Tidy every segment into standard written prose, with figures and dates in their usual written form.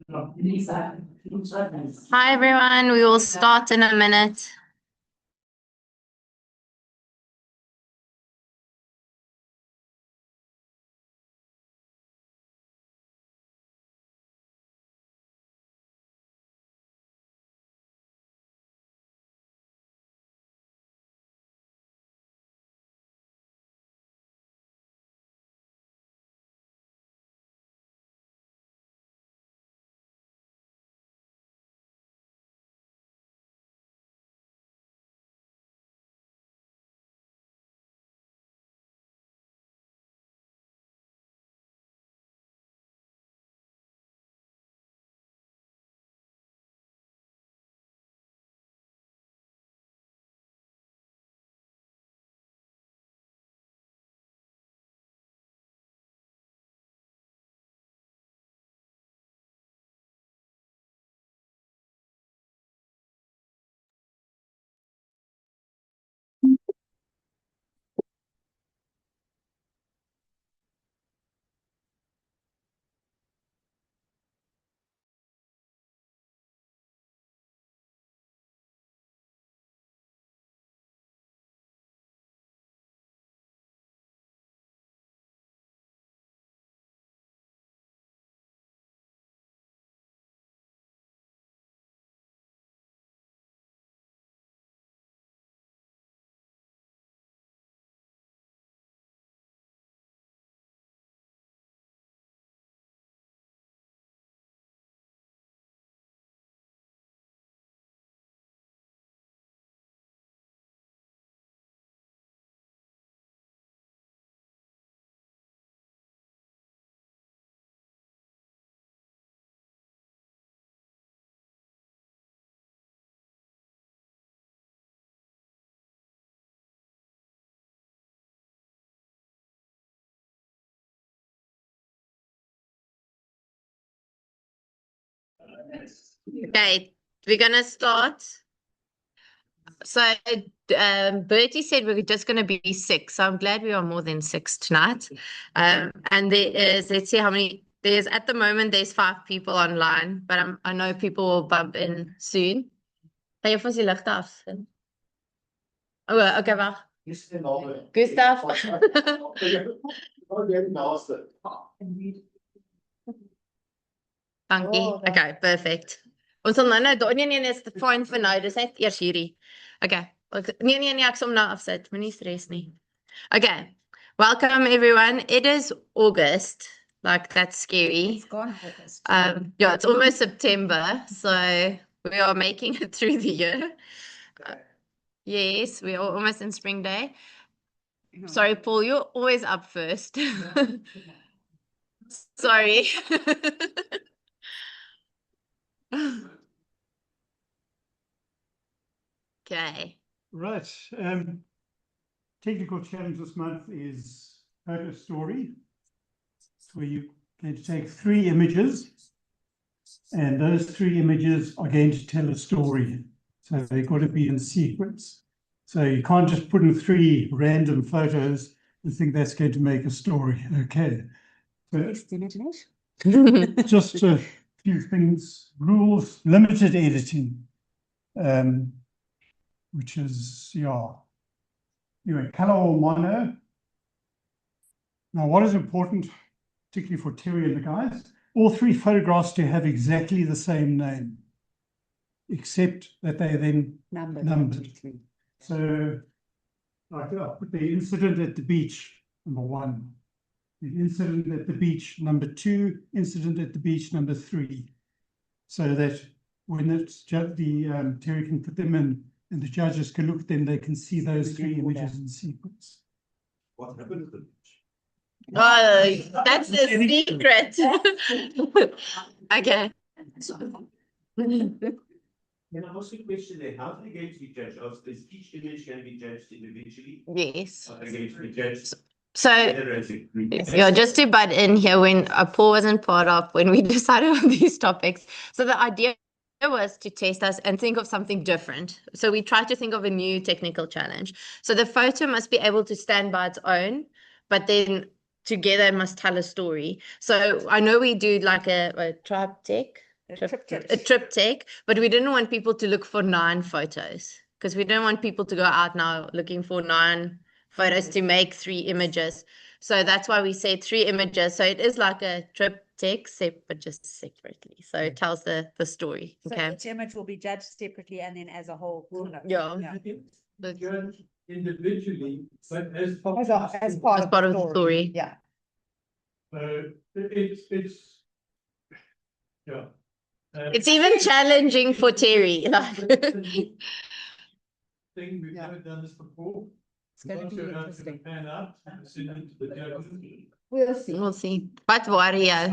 Hi everyone, we will start in a minute. Okay, we're gonna start. So Bertie said we're just gonna be six. So I'm glad we are more than six tonight. And there is, let's see how many there's at the moment there's 5 people online, but I know people will bump in soon. Ga jy vir ons die ligte afsit? Oh, okay, wag. Gustav. Dankie. Okay, perfect. Ons sal nou nee, is fine vir nou. Dis net eers hierdie. Okay. Nee, ek sal hom nou afsit. Moenie stress nie. Okay. Welcome everyone. It is August. Like that's scary. It's gone August. Yeah, it's almost September, so we are making it through the year. Yes, we are almost in spring day. Sorry, Paul, you're always up first. Sorry. Okay. Right. Technical challenge this month is photo story. So you're going to take 3 images, and those 3 images are going to tell a story. So they've got to be in sequence. So you can't just put in 3 random photos and think that's going to make a story. Okay. So just a few things. Rules, limited editing. Which is, yeah. Anyway, color or mono. Now, what is important, particularly for Terry and the guys, all 3 photographs to have exactly the same name, except that they are then numbered. So, I put the incident at the beach, number 1. The incident at the beach, number 2. Incident at the beach, number 3. So that when it's the Terry can put them in, and the judges can look at them, they can see those 3 images in sequence. What happened to the beach? Oh, that's a secret. Okay. Can I ask you a question there? How are they going to be judged? Is each image going to be judged individually? Yes. Are they going to be judged? So, yeah, just to butt in here, when Paul wasn't part of when we decided on these topics. So the idea was to test us and think of something different. So we tried to think of a new technical challenge. So the photo must be able to stand by its own, but then together it must tell a story. So I know we do like a triptych. A a triptych. triptych, but we didn't want people to look for 9 photos because we don't want people to go out now looking for 9 photos to make 3 images. So that's why we say 3 images. So it is like a triptych, but just separately. So it tells the story. So Okay. each image will be judged separately and then as a whole. Yeah. Judged individually, but as part As, of as the part, As part of the story. Yeah. It's yeah. It's even challenging for Terry. Thing we've Yeah. never done this before. It's going Not to sure be how it's gonna interesting. pan out. Send it to the judges. We'll see. We'll see. But warrior.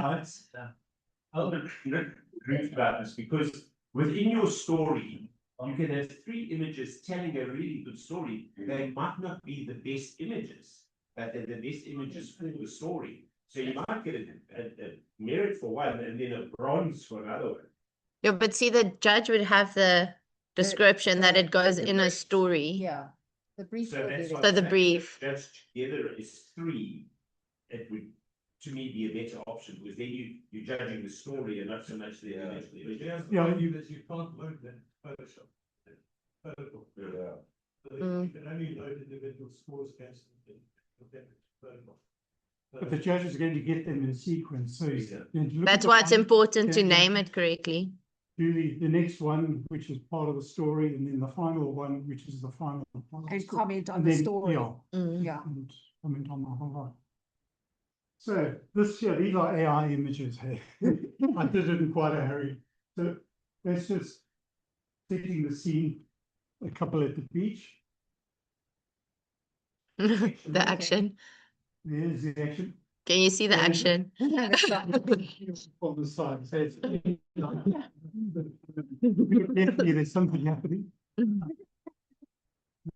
I'll agree about this because within your story, you can have 3 images telling a really good story. They might not be the best images, but they're the best images for the story. So you might get a merit for one and then a bronze for another one. Yeah, but see, the judge would have the description that it goes in a story. Yeah. The brief So will be that's there. why So the fact brief. that judged together is 3. It would, to me, be a better option because then you're judging the story and not so much the image. Yeah, You can't load that Photoshop. Photoshop. Yeah. So Mm. You can only load individual scores against Photoshop. but the judge is going to get them in sequence, so he's going to look at That's the why it's one, important to then name it correctly. do the next one, which is part of the story, and then the final one, which is the final part of the And story. comment on And the then, story. yeah, Mm. Yeah. and comment on the whole lot. So this here, these are AI images. Hey, I did it in quite a hurry. So that's just setting the scene. A couple at the beach. The action. There's the action. Can you see the Yeah. action? On the side. So it's definitely there's something happening. You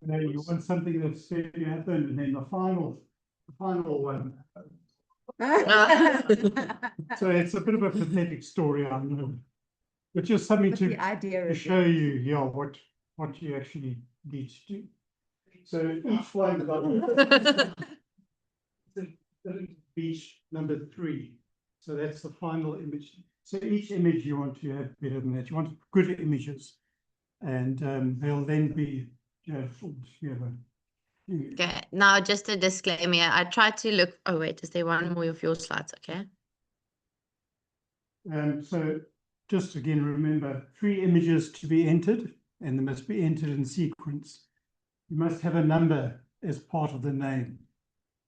know, you want something that's going to happen, and then the final one. So it's a bit of a pathetic story, I know, but just something But to the idea to is. show you, yeah, what you actually need to do. So each one got beach number 3. So that's the final image. So each image you want to have better than that. You want good images, and they'll then be pulled together. Okay, now just a disclaimer. I tried to look. Oh, wait, is there one more of your slides? Okay. So just again, remember 3 images to be entered, and they must be entered in sequence. You must have a number as part of the name.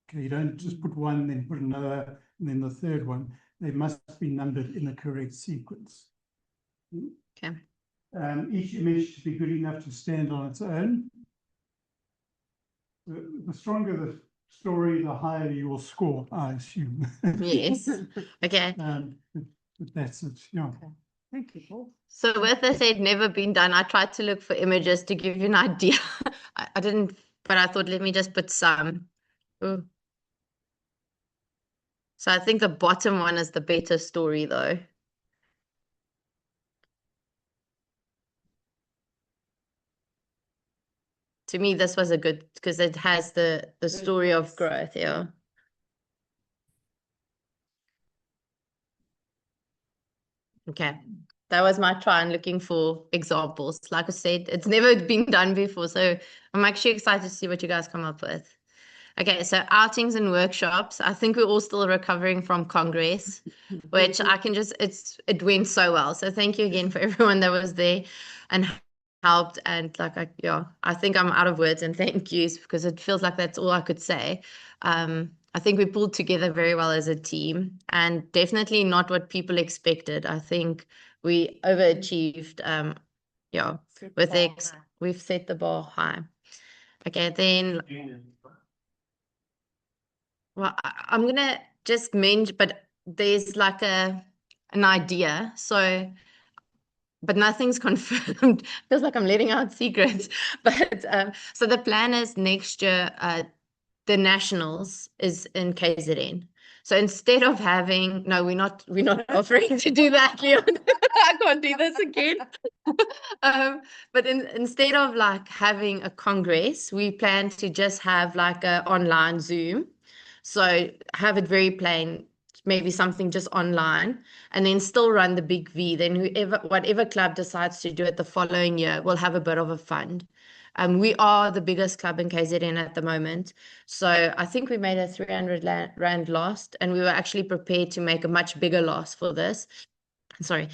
Okay, you don't just put one, then put another, and then the third one. They must be numbered in the correct sequence. Okay. Each image should be good enough to stand on its own. The stronger the story, the higher you will score, I assume. Yes. Okay. But that's it. Yeah. Thank you, Paul. So with this, it never been done. I tried to look for images to give you an idea. I didn't, but I thought, let me just put some. Ooh. So I think the bottom one is the better story, though. To me, this was a good, because it has the story of growth, yeah. Okay, that was my try and looking for examples. Like I said, it's never been done before, so I'm actually excited to see what you guys come up with. Okay, so outings and workshops. I think we're all still recovering from Congress, which I can just, it went so well. So thank you again for everyone that was there and helped. And like, I think I'm out of words and thank yous because it feels like that's all I could say. I think we pulled together very well as a team and definitely not what people expected. I think we overachieved. We've set the bar high. Okay, then. Well, I'm gonna just mention, but there's like an idea. So, but nothing's confirmed. Feels like I'm letting out secrets. But so the plan is next year, the nationals is in KZN. So instead of having, no, we're not offering to do that, Leon. I can't do this again. But instead of like having a congress, we plan to just have like a online Zoom. So have it very plain, maybe something just online, and then still run the big V. Then whatever club decides to do it the following year will have a bit of a fund. We are the biggest club in KZN at the moment. So I think we made a 300 rand loss, and we were actually prepared to make a much bigger loss for this. Sorry.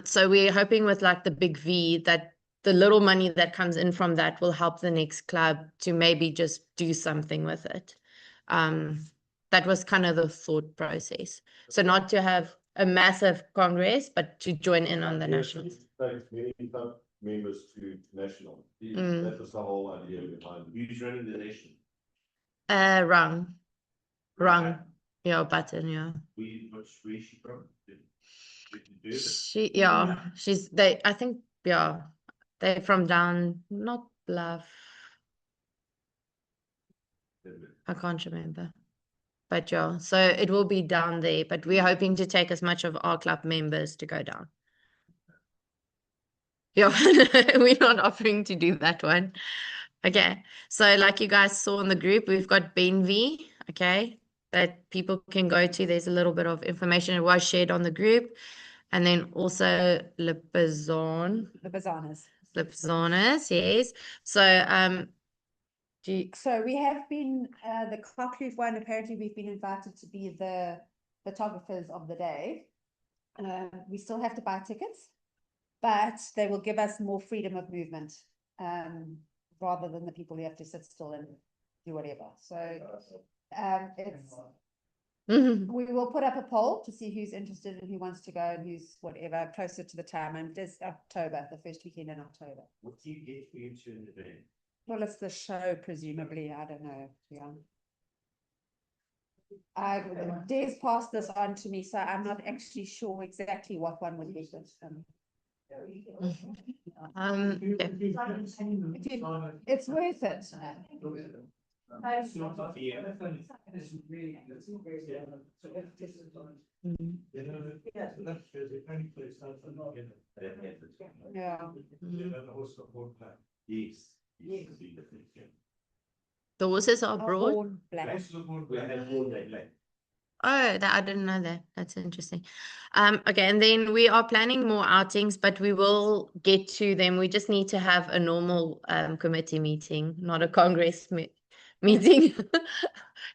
So we're hoping with like the big V that the little money that comes in from that will help the next club to maybe just do something with it. That was kind of the thought process. So not to have a massive congress, but to join in on the nationals. Thanks, many club members to national. Mm. That was the whole idea behind it. Who's running the nation? Wrong. Yeah, button, yeah. Where is she from? I think, yeah, they're from down, not Bluff. I can't remember. But yeah, so it will be down there, but we're hoping to take as much of our club members to go down. Yeah, we're not offering to do that one. Okay, so like you guys saw in the group, we've got Benvi, okay, that people can go to. There's a little bit of information. It was shared on the group. And then also Lipizzanas, yes. So, So we have been, the Cockleaf one, apparently we've been invited to be the photographers of the day. We still have to buy tickets, but they will give us more freedom of movement, rather than the people who have to sit still and do whatever. So, we will put up a poll to see who's interested and who wants to go and who's whatever closer to the time. And it's October, the first weekend in October. What do you get for you to in the day? Well, it's the show, presumably. I don't know. Yeah. Des passed this on to me, so I'm not actually sure exactly what one would be. It's worth it. Yeah. Yes. the horses are broad. Horn black. Oh, I didn't know that. That's interesting. Okay, and then we are planning more outings, but we will get to them. We just need to have a normal committee meeting, not a congress meeting.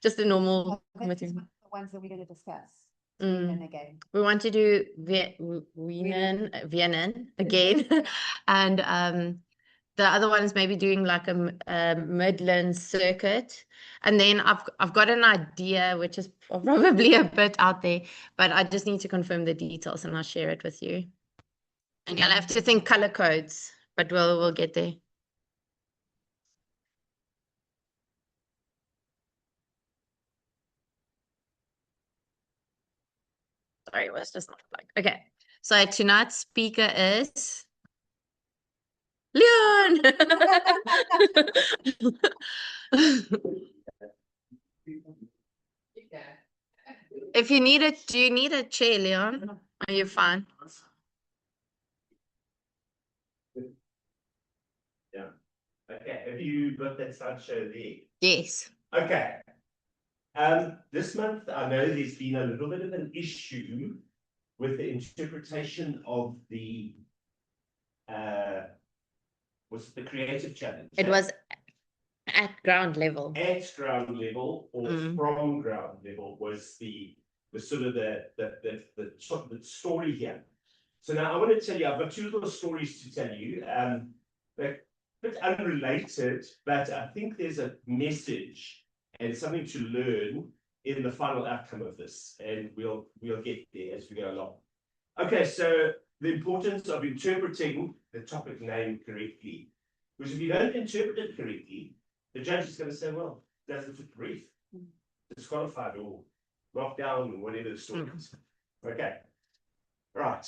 Just a normal committee. The ones that we're going to discuss. Mm. And again. We want to do Vienna again, and the other one is maybe doing like a Midland circuit. And then I've got an idea, which is probably a bit out there, but I just need to confirm the details and I'll share it with you. And you'll have to think color codes, but we'll get there. Sorry, it was just not plugged. Okay, so tonight's speaker is Leon. If you need it, do you need a chair, Leon? Are you fine? Yeah. Okay, have you got that slideshow there? Yes. Okay. This month, I know there's been a little bit of an issue with the interpretation of the was it the creative challenge? It was at ground level. At ground level or from ground level was sort of the story here. So now I want to tell you, I've got two little stories to tell you. They're a bit unrelated, but I think there's a message and something to learn in the final outcome of this, and we'll get there as we go along. Okay, so the importance of interpreting the topic name correctly, because if you don't interpret it correctly, the judge is going to say, well, it doesn't fit the brief, disqualified or knocked down or whatever the story is. Okay, right.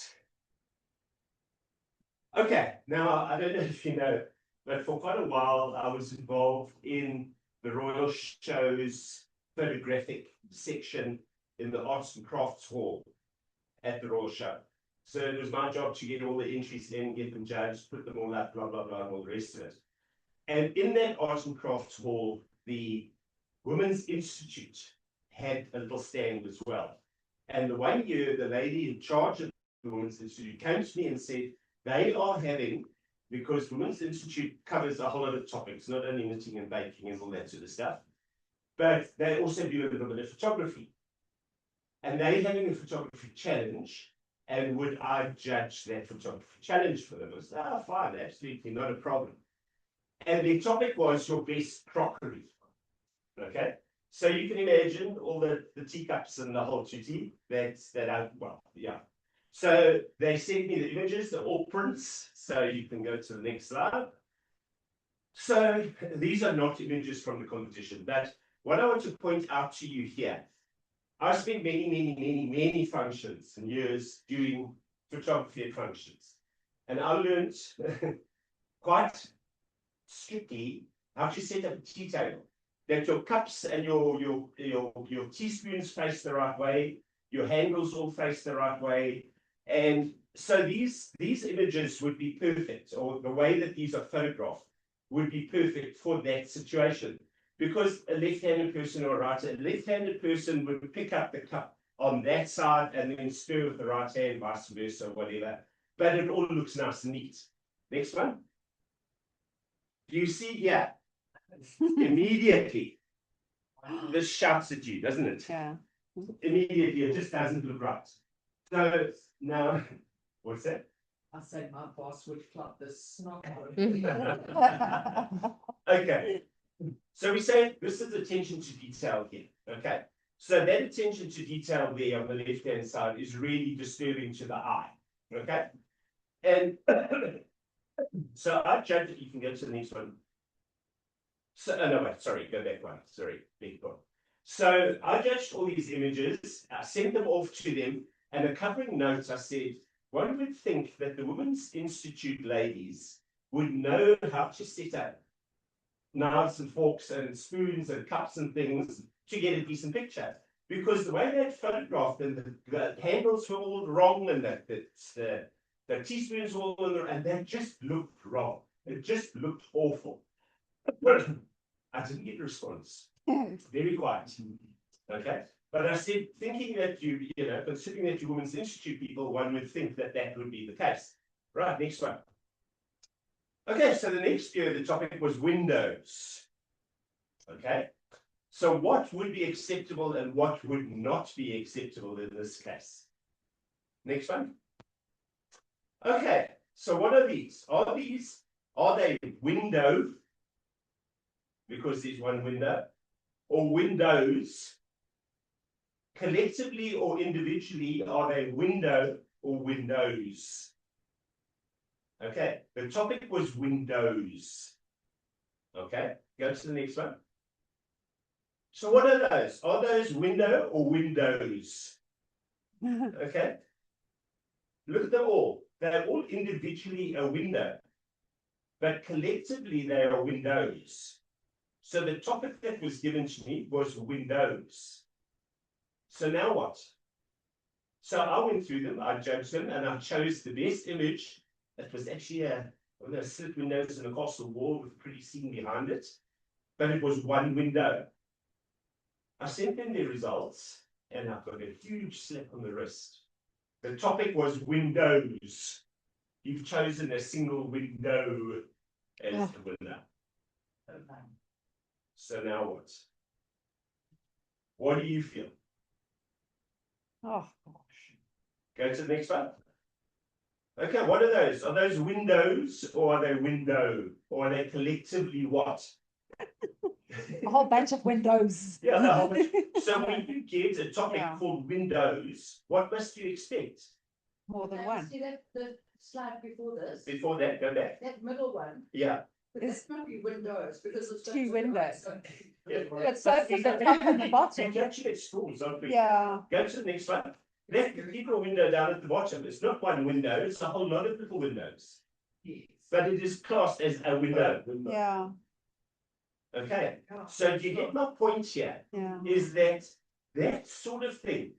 Okay, now I don't know if you know, but for quite a while I was involved in the Royal Show's photographic section in the Arts and Crafts Hall at the Royal Show. So it was my job to get all the entries in, get them judged, put them all up, blah, blah, blah, and all the rest of it. And in that Arts and Crafts Hall, the Women's Institute had a little stand as well. And the 1 year, the lady in charge of the Women's Institute came to me and said, they are having, because Women's Institute covers a whole lot of topics, not only knitting and baking and all that sort of stuff, but they also do a little bit of photography. And they're having a photography challenge. And would I judge that photography challenge for them? I said, oh, fine, absolutely, not a problem. And the topic was your best crockery. Okay, so you can imagine all the teacups and the whole tutti yeah. So they sent me the images, they're all prints. So you can go to the next slide. So these are not images from the competition, but what I want to point out to you here, I spent many functions and years doing photography at functions. And I learned quite strictly how to set up a tea table. That your cups and your teaspoons face the right way, your handles all face the right way. And so these images would be perfect, or the way that these are photographed would be perfect for that situation. Because a left-handed person or a left-handed person would pick up the cup on that side and then stir with the right hand, vice versa, whatever. But it all looks nice and neat. Next one. Do you see here? Immediately, this shouts at you, doesn't it? Yeah. Immediately, it just doesn't look right. So now, what's that? I say my boss would club the snot out of Okay. So we say this is attention to detail here. Okay. So that attention to detail there on the left-hand side is really disturbing to the eye. Okay. And so I judge that you can go to the next one. So, no, wait, sorry, go back one. Sorry, big one. So I judged all these images, I sent them off to them, and a covering note, I said, one would think that the Women's Institute ladies would know how to set up knives and forks and spoons and cups and things to get a decent picture. Because the way they photographed them, the handles were all wrong, and the teaspoons were all wrong, and they just looked wrong. It just looked awful. I didn't get a response. Very quiet. Okay. But I said, thinking that considering that you're Women's Institute people, one would think that that would be the case. Right, next one. Okay, so the next year, the topic was windows. Okay. So what would be acceptable and what would not be acceptable in this case? Next one. Okay, so what are these? Are they window? Because there's one window, or windows, collectively or individually, are they window or windows? Okay, the topic was windows. Okay, go to the next one. So what are those? Are those window or windows? Okay, look at them all. They're all individually a window, but collectively they are windows. So the topic that was given to me was windows. So now what? So I went through them, I judged them, and I chose the best image. That was actually one of those slit windows in a castle wall with a pretty scene behind it. But it was one window. I sent them the results, and I got a huge slap on the wrist. The topic was windows. You've chosen a single window as the winner. So now what? What do you feel? Oh, gosh. Go to the next one. Okay, what are those? Are those windows or are they window? Or are they collectively what? A whole bunch of windows. Yeah, a whole bunch. So when you get a topic Yeah. called windows, what must you expect? More than one. See that the slide before this? Before that, go back. That middle one, Yeah. but that's not be windows because it's Two windows. Yeah. It's both at the top and the bottom. You actually get schools, don't we? Yeah. Go to the next one. Left keep a window down at the bottom. It's not one window, it's a whole lot of little windows. Yes. But it is classed as a window. Yeah. Okay. So do you get my point here? Yeah. Is that that sort of thing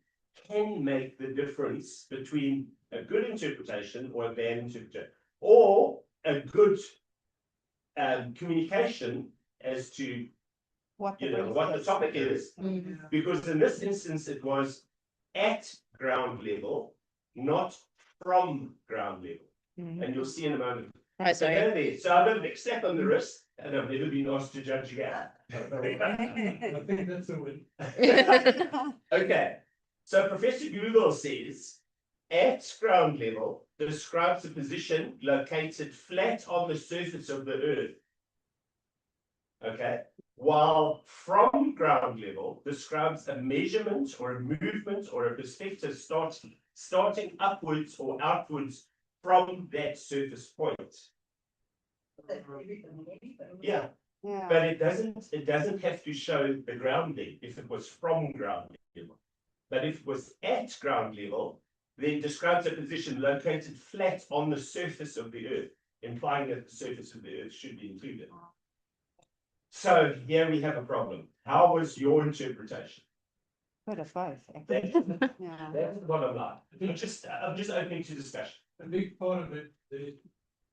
can make the difference between a good interpretation or a bad interpretation, or a good communication as to What what the topic is. Because in this instance, it was at ground level, not from ground level. Mhm. And you'll see in a moment. Right, So sorry. go there. So I've got a big slap on the wrist, and I've never been asked to judge again. I think that's a win. Okay. So Professor Google says, at ground level describes a position located flat on the surface of the earth. Okay. While from ground level describes a measurement or a movement or a perspective starting upwards or outwards from that surface point. Yeah. Yeah. But it doesn't have to show the grounding if it was from ground level. But if it was at ground level, then it describes a position located flat on the surface of the earth, implying that the surface of the earth should be included. So here we have a problem. How was your interpretation? Bit of both, That's, actually. Yeah. that's the bottom line. I'm just opening to discussion. A big part of it is,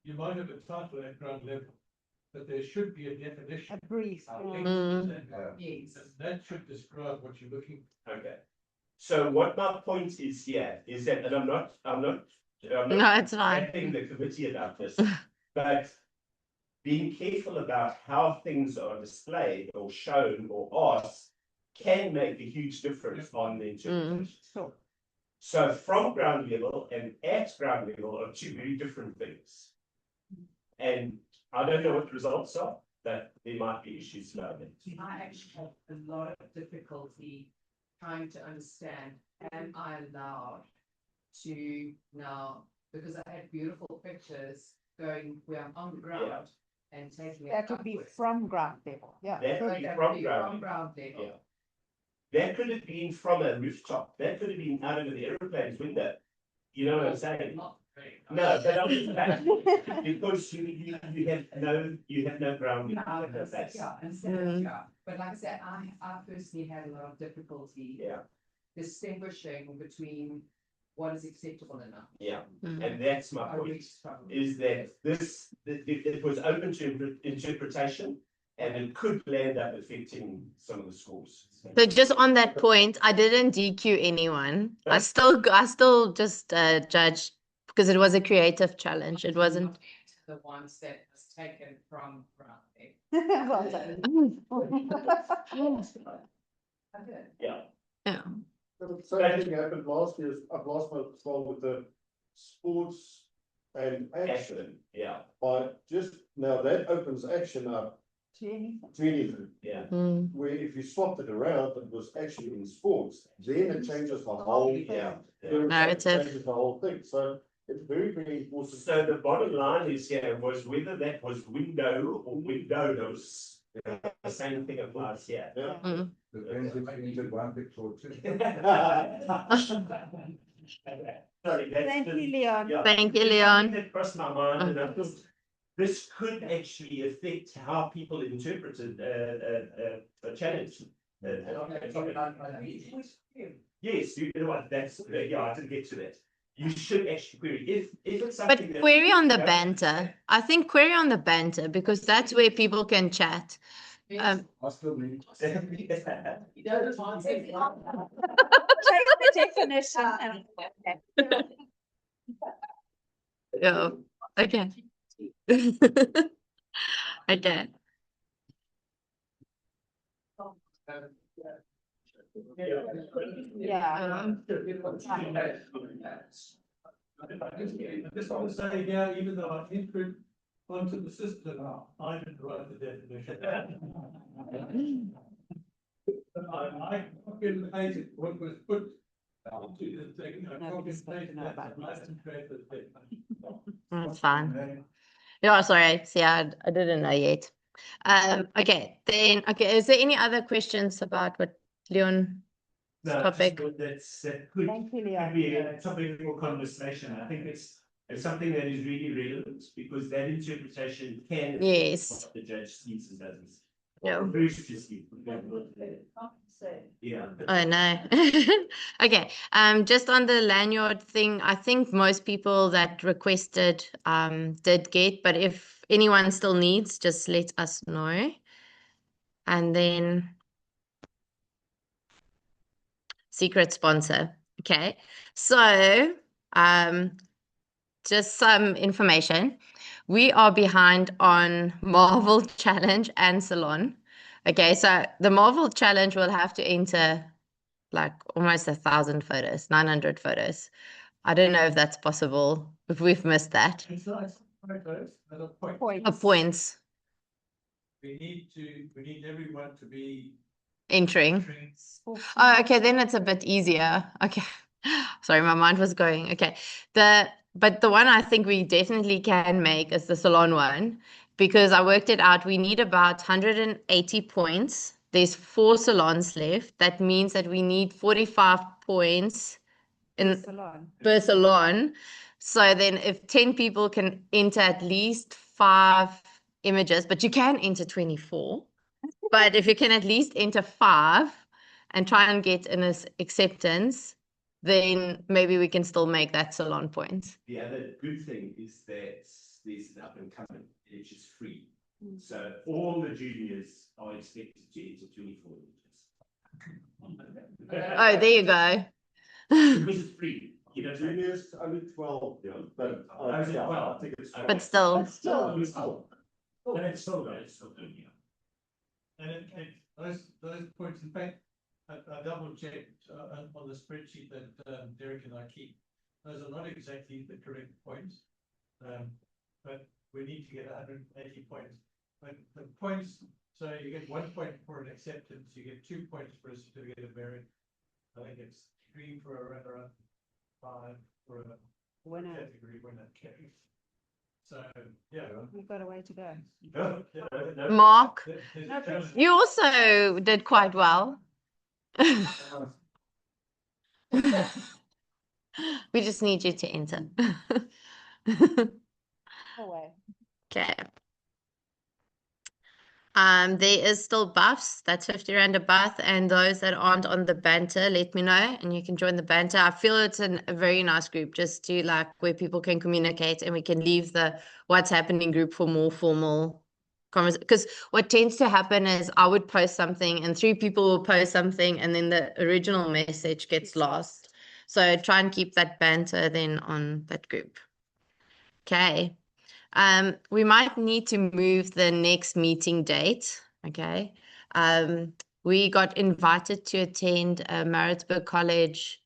you might have a title at ground level, but there should be a definition. A brief. Yes. And that should describe what you're looking Okay. So what my point is here is that, and I'm not No, it's fine. asking the committee about this, but being careful about how things are displayed or shown or asked can make a huge difference on the interpretation. Sure. So from ground level and at ground level are two very different things. And I don't know what the results are, but there might be issues about it. I actually have a lot of difficulty trying to understand, am I allowed to now, because I had beautiful pictures going where I'm on the ground and taking it That would be upwards. from ground level, yeah. That would be That from would be ground. from ground level. Yeah. That could have been from a rooftop. That could have been out of the aeroplane's window. You know what I'm saying? Not very No, but I'm just because you have no ground. No, in that base. yeah, instead, yeah, but like I said, I personally had a lot of difficulty Yeah, distinguishing between what is acceptable enough. yeah, Mm. and that's my I point. really struggle. Is that it was open to interpretation, and it could land up affecting some of the scores. So just on that point, I didn't DQ anyone. I still just judged because it was a creative challenge. It wasn't. The ones that was taken from ground. Well done. Okay. Yeah. Yeah. The same thing happened last year. I've lost my control with the sports and action. Action. Yeah. But just now that opens action up To anything. to anything. Yeah. Mm. Where if you swapped it around, it was actually in sports, then it changes the whole. Yeah. Narrative. Changes the whole thing. So it's very, very important. So the bottom line is here was whether that was window or windows. The same thing applies here. Yeah. Mm. Depends if you needed one picture or two. Sorry, that's Thank the- you, Leon. yeah. Thank you, It's Leon. something that crossed my mind, and I thought this could actually affect how people interpreted a challenge. Yes, you know what? That's yeah. I didn't get to that. You should actually query if it's something. But that- query on the banter. I think query on the banter because that's where people can chat. I still need. You know, the time. Take the definition and. Yeah. Okay. Okay. Yeah. I just want to say, yeah, even though I entered onto the system, I didn't write the definition. I copied and pasted what was put into the thing. I copied Nobody's and supposed to pasted know that, about and I this. didn't create the definition. That's fine. Yeah, sorry. See, I didn't know yet. Okay, then okay, is there any other questions about what Leon No, just topic? thought that could Thank you, could Leon. be a topic for conversation. I think it's something that is really relevant because that interpretation can. affect Yes. what the judge sees and doesn't. see. Yeah. Bruce just see. Yeah. Oh no. Okay. Just on the lanyard thing, I think most people that requested did get, but if anyone still needs, just let us know. And then secret sponsor. Okay, so just some information. We are behind on Marvel Challenge and Salon. Okay, so the Marvel Challenge will have to enter like almost 1,000 photos, 900 photos. I don't know if that's possible, if we've missed that. It's nice, photos, and a point. Points We need everyone to be. entering. Oh, okay, then it's a bit easier. Okay. Sorry, my mind was going. Okay. But the one I think we definitely can make is the salon one because I worked it out. We need about 180 points. There's 4 salons left. That means that we need 45 points in Salon. per salon. So then if 10 people can enter at least 5 images, but you can enter 24. But if you can at least enter 5 and try and get an acceptance, then maybe we can still make that salon point. The other good thing is that there's an up and coming, which is free. So all the juniors are expected to enter 24 images. Oh, there you go. Because it's free. You know, Juniors, only 12, yeah, but. Only yeah, 12. I think it's But still. And it's still good. It's still good, yeah. And those points, in fact, I double checked on the spreadsheet that Derek and I keep. Those are not exactly the correct points. But we need to get 180 points. But the points, so you get 1 point for an acceptance, you get 2 points for a certificate of merit. I think it's 3 for a runner-up, 5 for a Winner. category winner. So, yeah. We've got a way to go. Mark, There's a challenge. you also did quite well. We just need you to enter. Away. Okay. There is still buffs. That's 50 Rand a buff. And those that aren't on the banter, let me know and you can join the banter. I feel it's a very nice group just to like where people can communicate and we can leave the what's happening group for more formal conversation. Because what tends to happen is I would post something and 3 people will post something and then the original message gets lost. So try and keep that banter then on that group. Okay. We might need to move the next meeting date. Okay. We got invited to attend Maritzburg College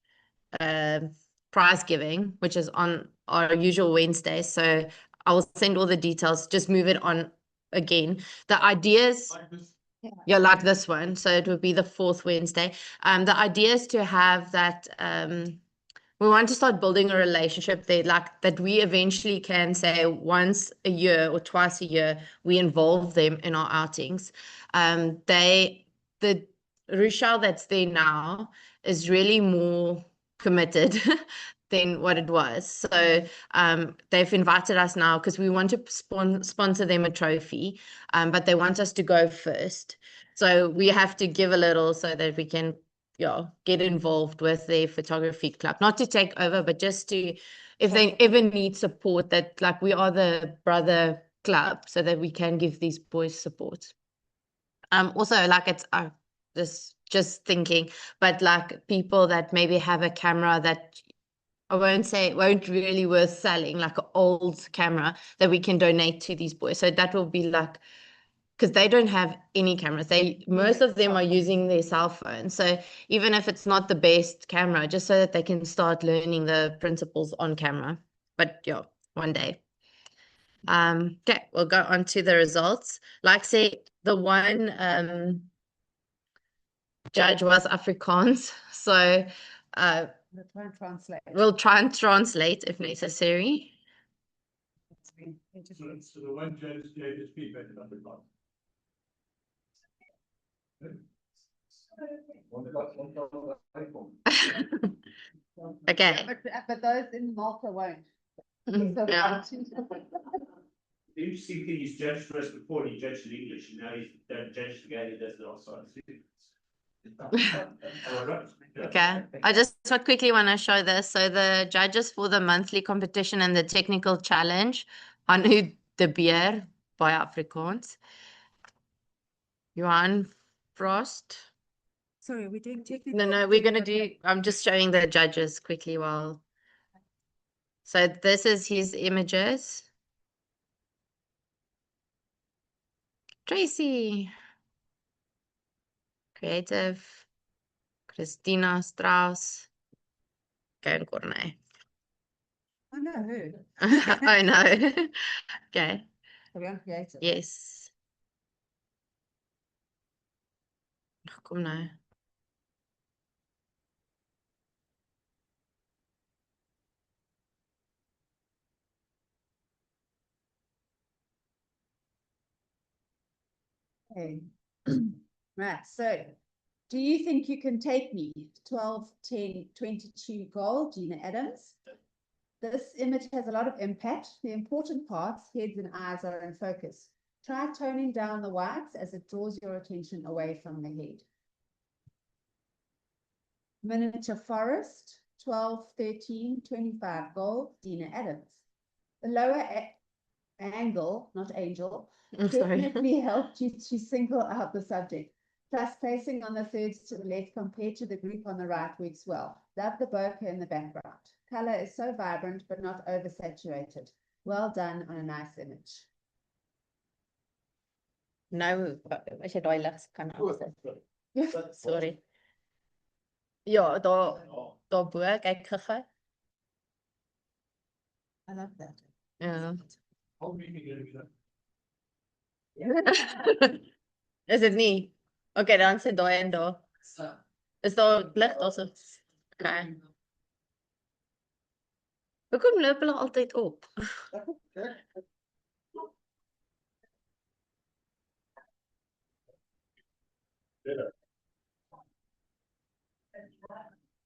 prize giving, which is on our usual Wednesday. So I will send all the details, just move it on again. The ideas, yeah, like this one. So it would be the 4th Wednesday. The idea is to have that we want to start building a relationship there, like that we eventually can say once a year or twice a year, we involve them in our outings. The Rochelle that's there now is really more committed than what it was. So they've invited us now because we want to sponsor them a trophy, but they want us to go first. So we have to give a little so that we can get involved with their photography club, not to take over, but just to, if they ever need support, that like we are the brother club so that we can give these boys support. Also like it's just thinking, but like people that maybe have a camera that I won't say it won't really worth selling, like an old camera that we can donate to these boys. So that will be like, because they don't have any cameras. Most of them are using their cell phone. So even if it's not the best camera, just so that they can start learning the principles on camera. But yeah, one day. Okay, we'll go on to the results. Like say the one judge was Afrikaans. So We'll try and translate. we'll try and translate if necessary. It's been interviewed. So the one judge gave his feedback in Afrikaans. Okay. But those in Malta won't. Yeah. The interesting thing is judged for us before he judged in English, and now he's judged the guy that does the outside. Okay, I just quickly want to show this. So the judges for the monthly competition and the technical challenge, Anu de Beer by Afrikaans, Johan Frost, Sorry, we're doing technical. No, we're gonna do, I'm just showing the judges quickly while. So this is his images. Tracy. Creative. Christina Strauss. Karen Corney. Oh, no, who? I know. Okay. Are we on creative? Yes. Kom nou. Okay. Right, so do you think you can take me? 12, 10, 22 gold, Gina Adams. This image has a lot of impact. The important parts, heads and eyes, are in focus. Try toning down the whites as it draws your attention away from the head. Miniature forest, 12, 13, 25 gold, Dina Adams. The lower angle, not angel, I'm sorry. definitely helped you to single out the subject. Plus, placing on the thirds to the left compared to the group on the right works well. Love the bokeh in the background. Color is so vibrant but not oversaturated. Well done on a nice image. Nou, as jy daai ligs kan afsit. Sorry. Ja, daar bo, kyk gou-gou. I love that. Ja. How many are Is dit nie? Okay, dan sit daai en daar. Is daar lig also? Okay. Hoekom loop hulle altyd op?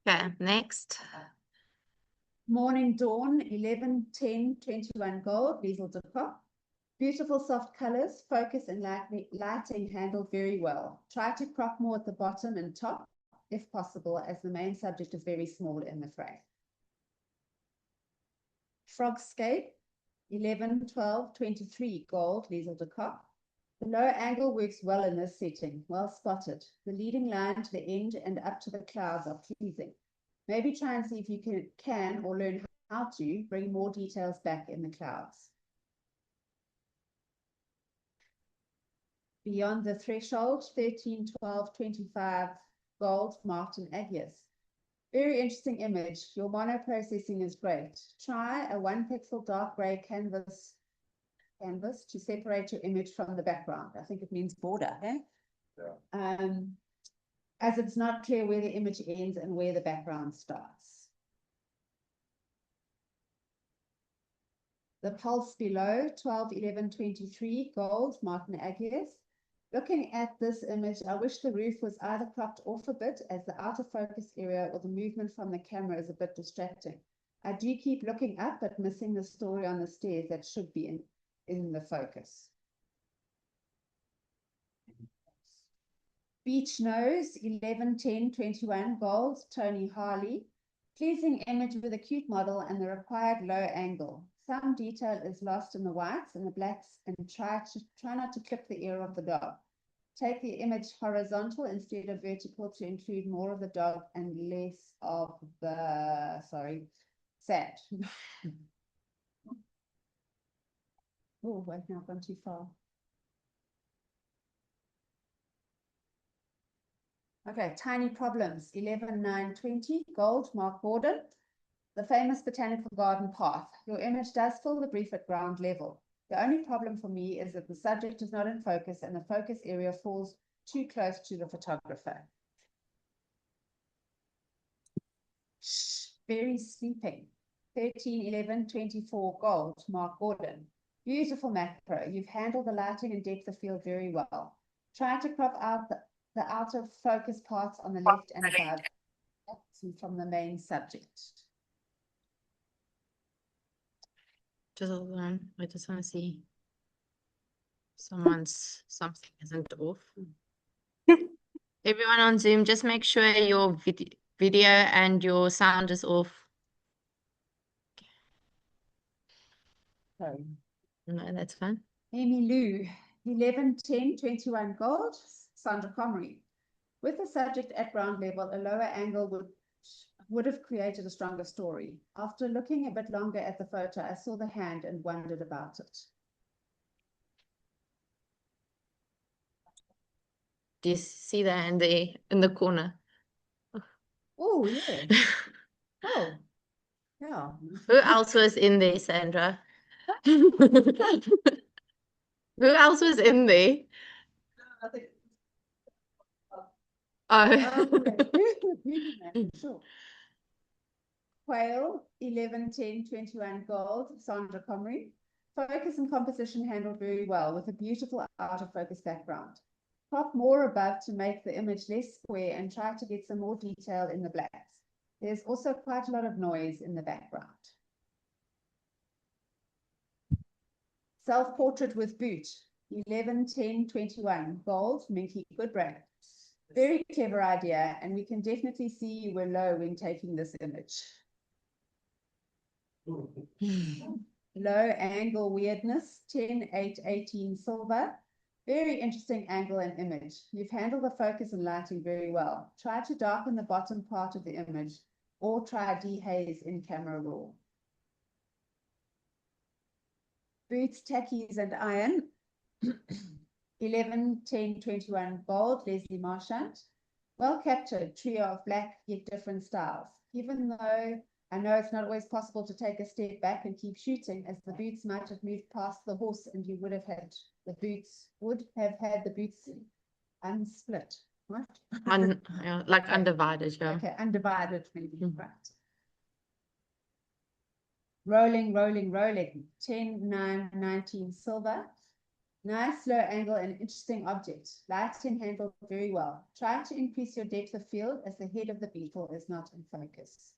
Okay, next. Morning Dawn, 11, 10, 21 gold, Liesel de Kock. Beautiful soft colors, focus and lighting handled very well. Try to crop more at the bottom and top, if possible, as the main subject is very small in the frame. Frogscape, 11, 12, 23 gold, Liesel de Kock. The low angle works well in this setting, well spotted. The leading line to the end and up to the clouds are pleasing. Maybe try and see if you can or learn how to bring more details back in the clouds. Beyond the Threshold, 13, 12, 25 gold, Martin Agius. Very interesting image. Your mono processing is great. Try a 1 pixel dark gray canvas to separate your image from the background. I think it means border, eh? Yeah. As it's not clear where the image ends and where the background starts. The pulse below, 12, 11, 23 gold, Martin Agius. Looking at this image, I wish the roof was either cropped off a bit as the out of focus area or the movement from the camera is a bit distracting. I do keep looking up, but missing the story on the stairs that should be in the focus. Beach Nose, 11, 10, 21 gold, Tony Harley. Pleasing image with a cute model and the required low angle. Some detail is lost in the whites and the blacks, and try not to clip the ear of the dog. Take the image horizontal instead of vertical to include more of the dog and less of the, sand. Oh, wait, now I've gone too far. Okay, Tiny Problems, 11, 9, 20, gold, Mark Gordon. The famous botanical garden path. Your image does fill the brief at ground level. The only problem for me is that the subject is not in focus and the focus area falls too close to the photographer. Very sleeping. 13, 11, 24, gold, Mark Gordon. Beautiful macro. You've handled the lighting and depth of field very well. Try to crop out the out of focus parts on the left and above from the main subject. Just hold on. I just want to see. Something isn't off. Everyone on Zoom, just make sure your video and your sound is off. Sorry. No, that's fine. Amy Lou, 11, 10, 21 gold, Sandra Comrie. With the subject at ground level, a lower angle would have created a stronger story. After looking a bit longer at the photo, I saw the hand and wondered about it. Do you see the hand there in the corner? Oh, yeah. Oh, yeah. Who else was in there, Sandra? Who else was in there? I think Oh, Sure. Quail, 11, 10, 21 gold, Sandra Comrie. Focus and composition handled very well with a beautiful out of focus background. Crop more above to make the image less square and try to get some more detail in the blacks. There's also quite a lot of noise in the background. Self-portrait with boot, 11, 10, 21 gold, Minky, good brand. Very clever idea, and we can definitely see you were low when taking this image. Low angle weirdness, 10, 8, 18 silver. Very interesting angle and image. You've handled the focus and lighting very well. Try to darken the bottom part of the image or try dehaze in camera raw. Boots, tackies and iron. 11, 10, 21 gold, Leslie Marchant. Well captured, trio of black yet different styles. Even though I know it's not always possible to take a step back and keep shooting, as the boots might have moved past the horse and you would have had the boots unsplit. What? yeah, like Okay. undivided, yeah. Okay, undivided maybe, Mm. right. Rolling, rolling, rolling. 10, 9, 19 silver. Nice low angle and interesting object. Lighting handled very well. Try to increase your depth of field as the head of the beetle is not in focus.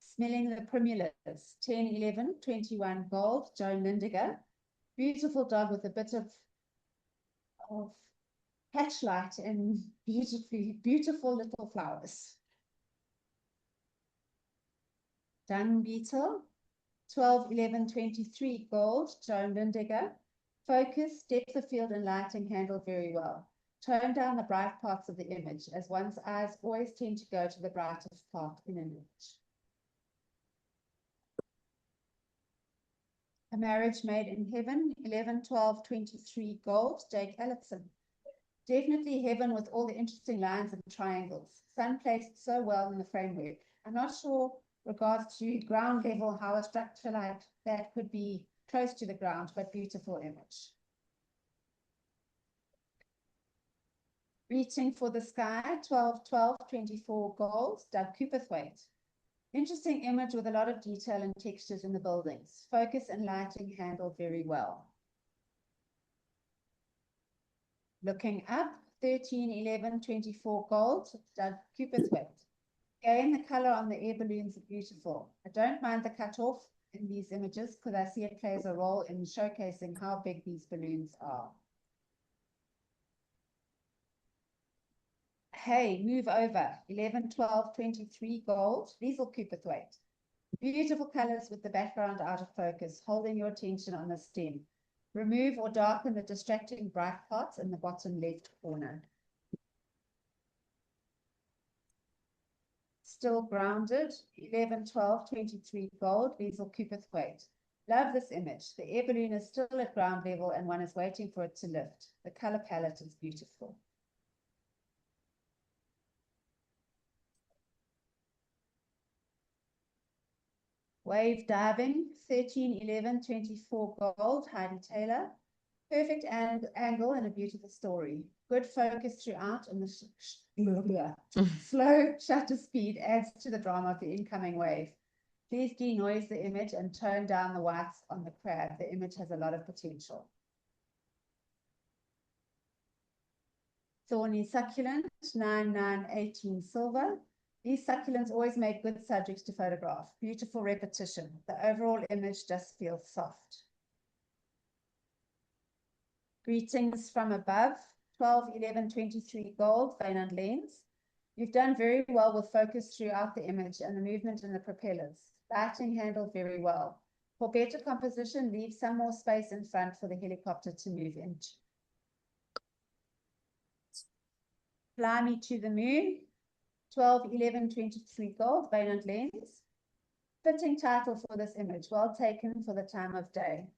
Smelling the primulus, 10, 11, 21 gold, Joan Lindiger. Beautiful dog with a bit of patchlight and beautiful little flowers. Dung beetle, 12, 11, 23 gold, Joan Lindiger. Focus, depth of field and lighting handled very well. Tone down the bright parts of the image, as one's eyes always tend to go to the brightest part in an image. A Marriage Made in Heaven, 11, 12, 23 gold, Jake Ellison. Definitely heaven with all the interesting lines and triangles. Sun placed so well in the framework. I'm not sure regards to ground level how a structure like that could be close to the ground, but beautiful image. Reaching for the Sky, 12, 12, 24 gold, Doug Cooperthwaite. Interesting image with a lot of detail and textures in the buildings. Focus and lighting handled very well. Looking up, 13, 11, 24 gold, Doug Cooperthwaite. Again, the color on the air balloons are beautiful. I don't mind the cutoff in these images because I see it plays a role in showcasing how big these balloons are. Hey, move over, 11, 12, 23 gold, Liesl Cooperthwaite. Beautiful colors with the background out of focus, holding your attention on the stem. Remove or darken the distracting bright parts in the bottom left corner. Still grounded, 11, 12, 23 gold, Liesl Cooperthwaite. Love this image. The air balloon is still at ground level and one is waiting for it to lift. The color palette is beautiful. Wave diving, 13, 11, 24 gold, Heidi Taylor. Perfect angle and a beautiful story. Good focus throughout and the slow shutter speed adds to the drama of the incoming wave. Please denoise the image and tone down the whites on the crab. The image has a lot of potential. Thorny succulent, 9, 9, 18 silver. These succulents always make good subjects to photograph. Beautiful repetition. The overall image just feels soft. Greetings from above, 12, 11, 23 gold, Vaynand Lens. You've done very well with focus throughout the image and the movement in the propellers. Lighting handled very well. For better composition, leave some more space in front for the helicopter to move into. Fly Me to the Moon, 12-11-23 gold, Baynard lens. Fitting title for this image, well taken for the time of day.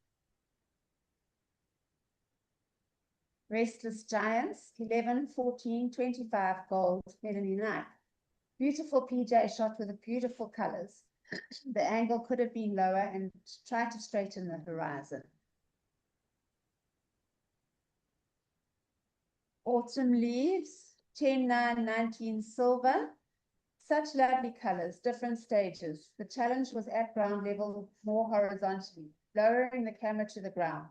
Restless Giants, 11-14-25 gold, Melanie Knight. Beautiful PJ shot with beautiful colors. The angle could have been lower and try to straighten the horizon. Autumn Leaves, 10-9-19 silver. Such lovely colors, different stages. The challenge was at ground level, more horizontally, lowering the camera to the ground.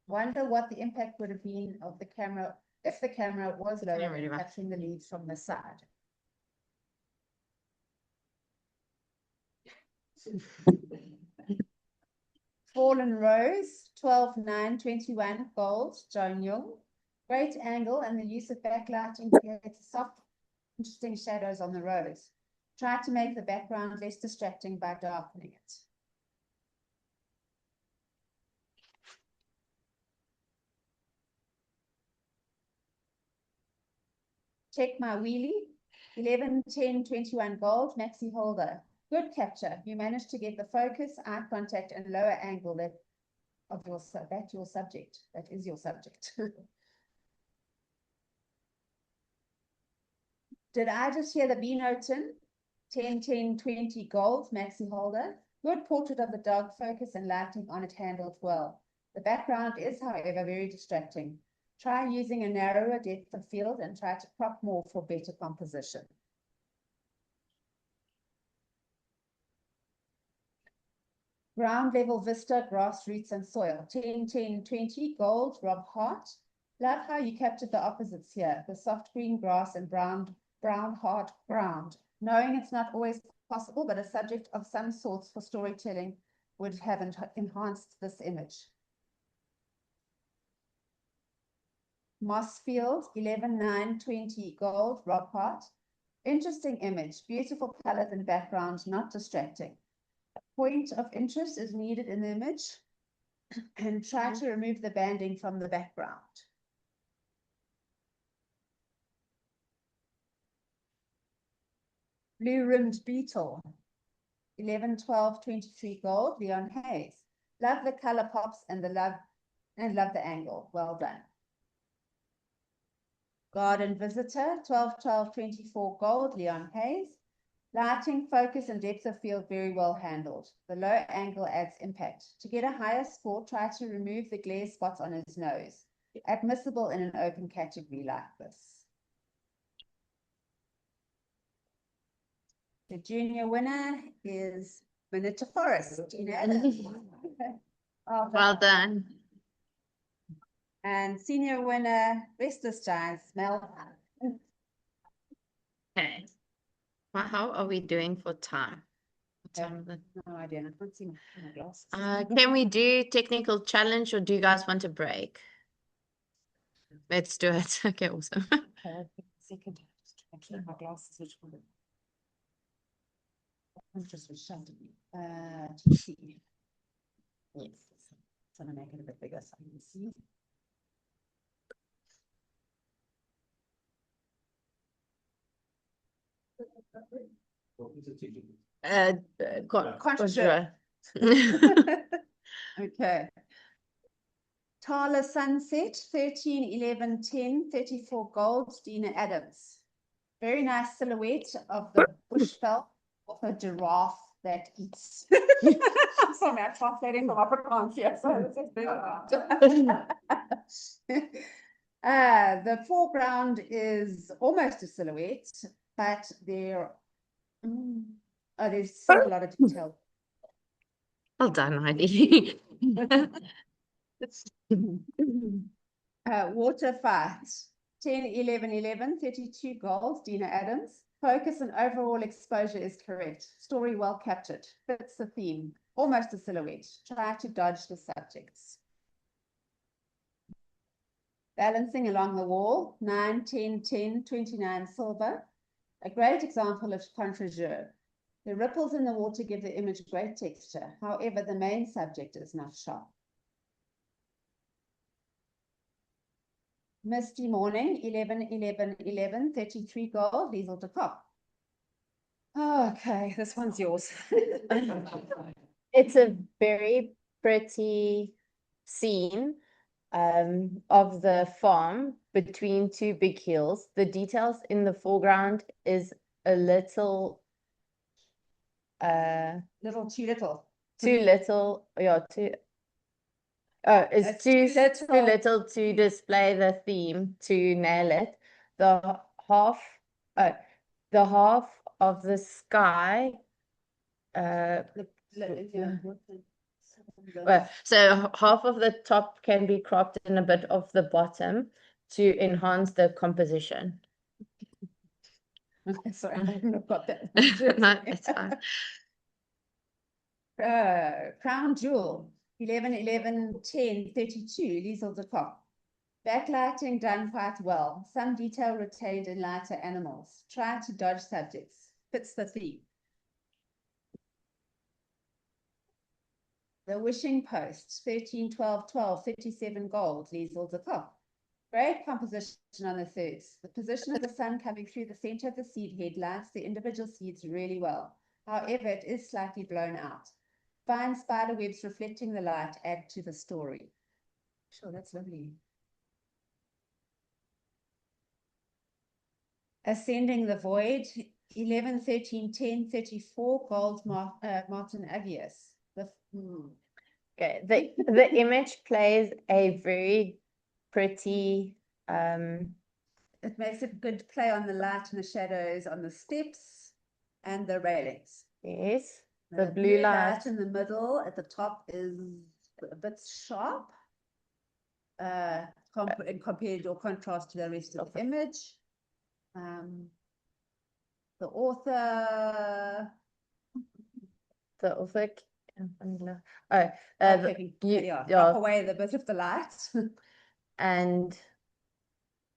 Wonder what the impact would have been of the camera if the camera was lower and capturing the leaves from the side. Fallen Rose, 12-9-21 gold, Joan Young. Great angle and the use of backlighting creates soft, interesting shadows on the rose. Try to make the background less distracting by darkening it. Check My Wheelie, 11-10-21 gold, Maxi Holder. Good capture. You managed to get the focus, eye contact, and lower angle that your subject. That is your subject. Did I just hear the B note in? 10-10-20 gold, Maxi Holder. Good portrait of the dog, focus and lighting on it handled well. The background is, however, very distracting. Try using a narrower depth of field and try to crop more for better composition. Ground level vista, grassroots and soil. 10-10-20 gold, Rob Hart. Love how you captured the opposites here, the soft green grass and brown hard ground. Knowing it's not always possible, but a subject of some sorts for storytelling would have enhanced this image. Mossfield, 11-9-20 gold, Rob Hart. Interesting image, beautiful colors and background, not distracting. A point of interest is needed in the image and try to remove the banding from the background. Blue Rimmed Beetle, 11-12-23 gold, Leon Hayes. Love the color pops and love the angle. Well done. Garden Visitor, 12-12-24 gold, Leon Hayes. Lighting, focus, and depth of field very well handled. The low angle adds impact. To get a higher score, try to remove the glare spots on his nose. Admissible in an open category like this. The junior winner is Minetta Forest. Well done. And senior winner, Restless Giants, Mel. Okay. Well, how are we doing for time? What time is it? No idea. I can't see my glasses. Can we do technical challenge or do you guys want a break? Let's do it. Okay, awesome. Second, I clean my glasses, which one? I'm just TC. Yes. So I'm gonna make it a bit bigger so you can see. Contra. Okay. Tala Sunset, 13-11-10-34 gold, Dina Adams. Very nice silhouette of the bushveld of a giraffe that eats. Sorry, I'm translating from Afrikaans here. So the foreground is almost a silhouette, but there's still a lot of detail. Well done, Heidi. Water Fight, 10-11-11-32 gold, Dina Adams. Focus and overall exposure is correct. Story well captured. Fits the theme. Almost a silhouette. Try to dodge the subjects. Balancing along the wall, 9-10-10-29 silver. A great example of contre-jeu. The ripples in the water give the image great texture. However, the main subject is not sharp. Misty Morning, 11, 11, 11, 33 gold, Liesel de Kop. Okay, this one's yours. It's a very pretty scene of the farm between two big hills. The details in the foreground is a little Too little. too little, yeah, too it's too little to display the theme, to nail it. The half uh, the half of the sky so half of the top can be cropped and a bit of the bottom to enhance the composition. Sorry, I wouldn't have got that. No, it's fine. Crown Jewel, 11, 11, 10, 32, Liesel de Kop. Backlighting done quite well. Some detail retained in lighter animals. Try to dodge subjects. Fits the theme. The Wishing Post, 13, 12, 12, 37 gold, Liesel de Kop. Great composition on the thirds. The position of the sun coming through the center of the seed head lights the individual seeds really well. However, it is slightly blown out. Fine spider webs reflecting the light add to the story. Sure, that's lovely. Ascending the Void, 11, 13, 10, 34, gold, Martin Agius. Okay, the image plays a very pretty It makes a good play on the light and the shadows on the steps and the railings. yes, the blue light in the middle at the top is a bit sharp compared or contrast to the rest of the image. The author knock away the bit of the light and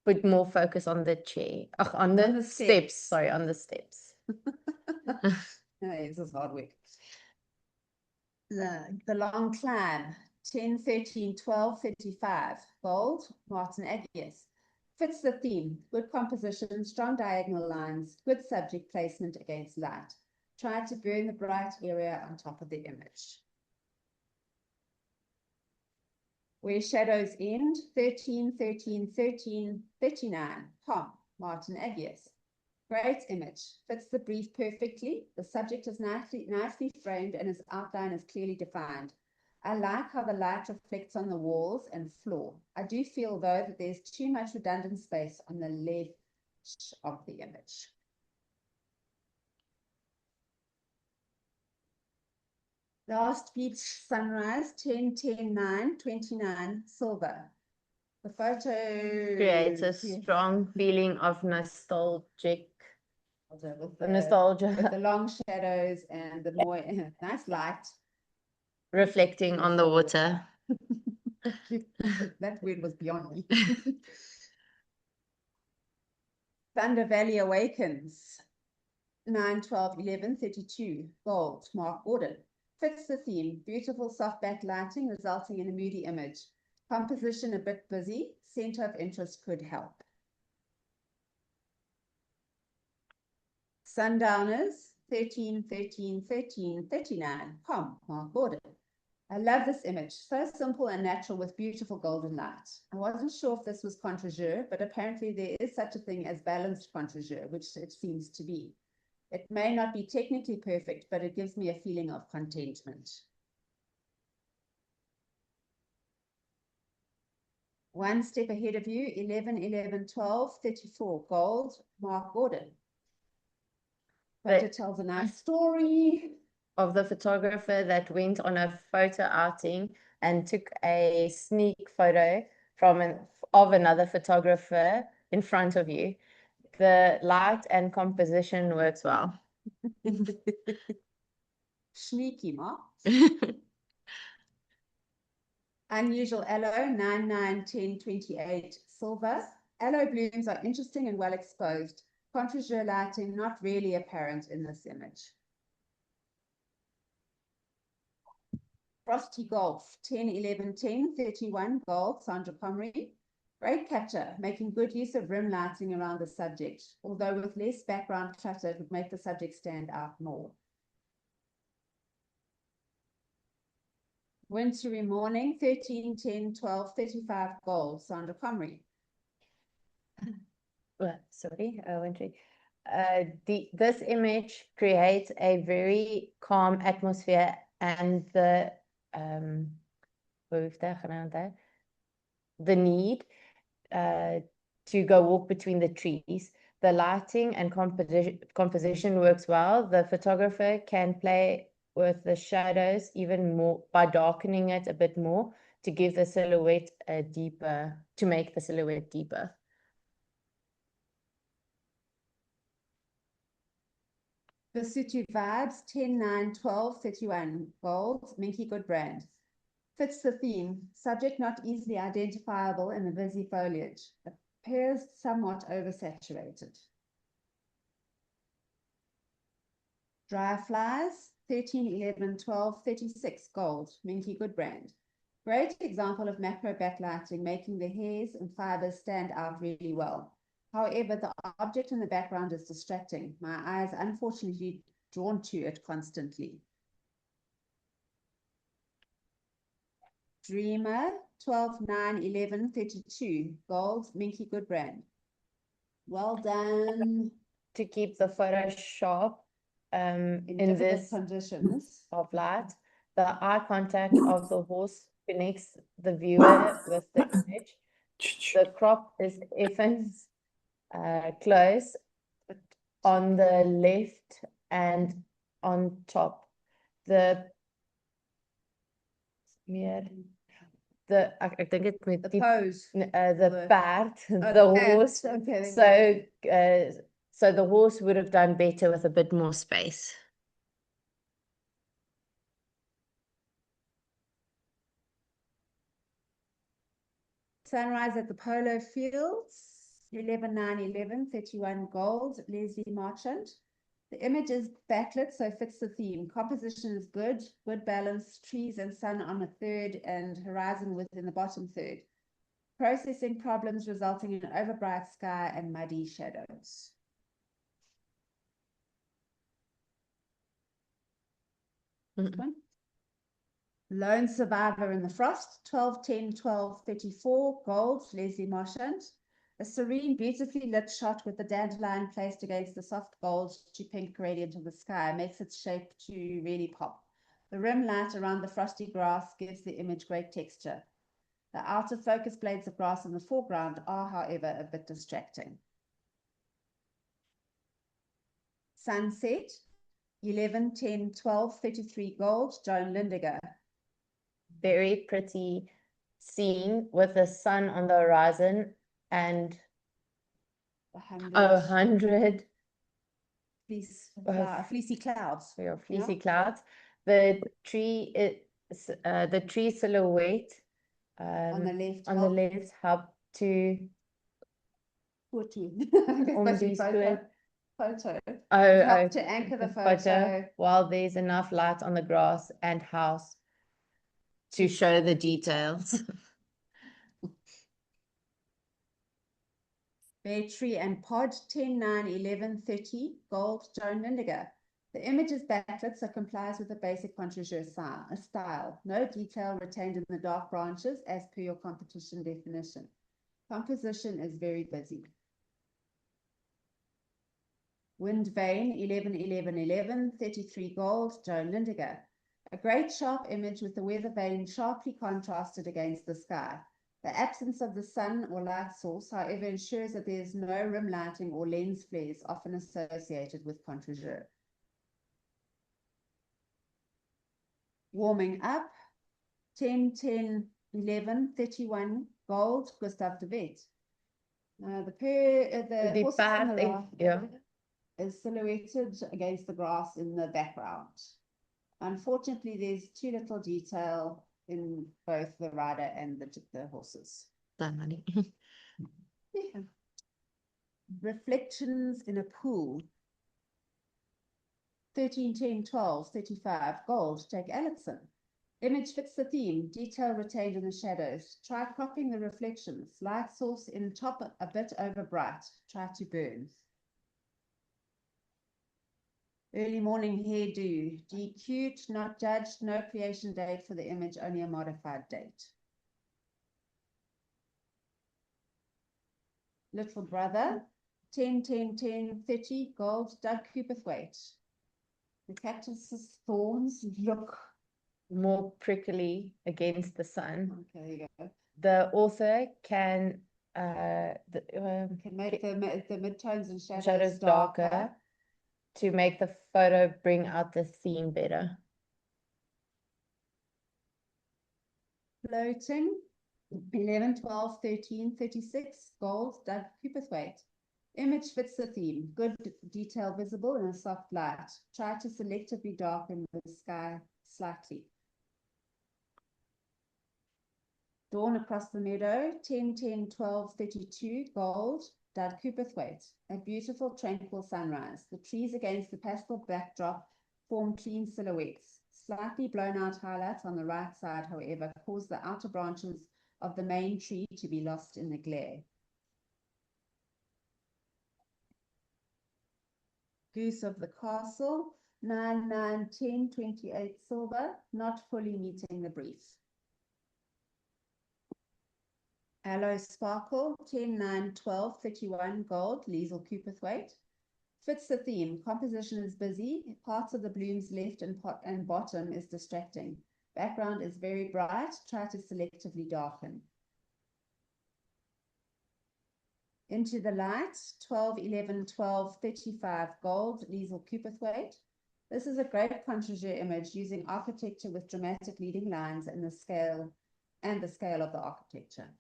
put more focus on the chair, on the steps. Sorry, on the steps. This is hard work. The Long Climb, 10, 13, 12, 35, gold, Martin Agius. Fits the theme, good composition, strong diagonal lines, good subject placement against light. Try to burn the bright area on top of the image. Where Shadows End, 13, 13, 13, 39, Pom, Martin Agius. Great image, fits the brief perfectly. The subject is nicely framed and his outline is clearly defined. I like how the light reflects on the walls and floor. I do feel, though, that there's too much redundant space on the left of the image. Last Beach Sunrise, 10, 10, 9, 29, silver. The photo Creates a strong feeling of nostalgia. With the long shadows and the more nice light reflecting on the water. That word was beyond me. Thunder Valley Awakens, 9, 12, 11, 32, gold, Mark Gordon. Fits the theme, beautiful soft backlighting resulting in a moody image. Composition a bit busy, center of interest could help. Sundowners, 13, 13, 13, 39, Pom, Mark Gordon. I love this image, so simple and natural with beautiful golden light. I wasn't sure if this was contre-jour, but apparently there is such a thing as balanced contre-jour, which it seems to be. It may not be technically perfect, but it gives me a feeling of contentment. One step ahead of you, 11, 11, 12, 34, gold, Mark Gordon. Photo tells a nice story of the photographer that went on a photo outing and took a sneak photo of another photographer in front of you. The light and composition works well. Sneaky, Mark. Unusual aloe, 9, 9, 10, 28, silver. Aloe blooms are interesting and well exposed. Contre-jour lighting not really apparent in this image. Frosty Golf, 10, 11, 10, 31, gold, Sandra Comrie. Great capture, making good use of rim lighting around the subject, although with less background clutter, it would make the subject stand out more. Wintry morning, 13, 10, 12, 35 gold, Sandra Comrie. Sorry, wintry. This image creates a very calm atmosphere, and the need to go walk between the trees. The lighting and composition works well. The photographer can play with the shadows even more by darkening it a bit more to give the silhouette a deeper, to make the silhouette deeper. Vessuti Vibes, 10, 9, 12, 31 gold, Minky Good brand. Fits the theme, subject not easily identifiable in the busy foliage. Appears somewhat oversaturated. Dry Flies, 13, 11, 12, 36 gold, Minky Good brand. Great example of macro backlighting, making the hairs and fibers stand out really well. However, the object in the background is distracting. My eyes unfortunately drawn to it constantly. Dreamer, 12, 9, 11, 32, gold, Minky Good brand. Well done. To keep the photo sharp In in difficult this conditions. of light, the eye contact of the horse connects the viewer with the image. The crop is even close on the left and on top. I think it's met The die pose. the perd, Oh, the perd. horse. Okay, So the horse would have done better with a bit more space. Sunrise at the Polo Fields, 11, 9, 11, 31 gold, Leslie Marchand. The image is backlit, so fits the theme. Composition is good, good balance, trees and sun on a third and horizon within the bottom third. Processing problems resulting in overbright sky and muddy shadows. One. Lone Survivor in the Frost, 12, 10, 12, 34, gold, Leslie Marchand. A serene, beautifully lit shot with the dandelion placed against the soft gold to pink gradient of the sky makes its shape to really pop. The rim light around the frosty grass gives the image great texture. The outer focus blades of grass in the foreground are, however, a bit distracting. Sunset, 11, 10, 12, 33, gold, Joan Lindiger. Very pretty scene with the sun on the horizon and 100 fleecy clouds. fleecy clouds. The tree silhouette On the left. on the left help to Photo. Oh, Help to anchor the photo. while there's enough light on the grass and house to show the details. Bay tree and pod, 10, 9, 11, 30, gold, Joan Lindiger. The image is backlit, so complies with the basic contre-jour style. No detail retained in the dark branches as per your competition definition. Composition is very busy. Wind vane, 11, 11, 11, 33 gold, Joan Lindiger. A great sharp image with the weather vane sharply contrasted against the sky. The absence of the sun or light source, however, ensures that there is no rim lighting or lens flares often associated with contre-jour. Warming up, 10, 10, 11, 31, gold, Gustav de Vet. The horse on the right is silhouetted against the grass in the background. Unfortunately, there's too little detail in both the rider and the horses. Yeah. Reflections in a pool. 13, 10, 12, 35, gold, Jake Alexson. Image fits the theme, detail retained in the shadows. Try cropping the reflections. Light source in top a bit over bright. Try to burn. Early morning hairdo. DQ'd, not judged, no creation date for the image, only a modified date. Little brother, 10, 10, 10, 30, gold, Doug Cooperthwaite. The cactus's thorns look. More prickly against the sun. Okay, there you go. The author can Can make the midtones and shadows darker to make the photo bring out the theme better. Floating, 11, 12, 13, 36, gold, Doug Cooperthwaite. Image fits the theme, good detail visible in a soft light. Try to selectively darken the sky slightly. Dawn across the meadow, 10, 10, 12, 32, gold, Doug Cooperthwaite. A beautiful tranquil sunrise. The trees against the pastel backdrop form clean silhouettes. Slightly blown out highlights on the right side, however, cause the outer branches of the main tree to be lost in the glare. Goose of the castle, 9, 9, 10, 28 silver, not fully meeting the brief. Aloe Sparkle, 10, 9, 12, 31, gold, Liesl Cooperthwaite. Fits the theme. Composition is busy. Parts of the blooms left and bottom is distracting. Background is very bright. Try to selectively darken. Into the Light, 12, 11, 12, 35, gold, Liesl Cooperthwaite. This is a great contre-jour image using architecture with dramatic leading lines and the scale of the architecture.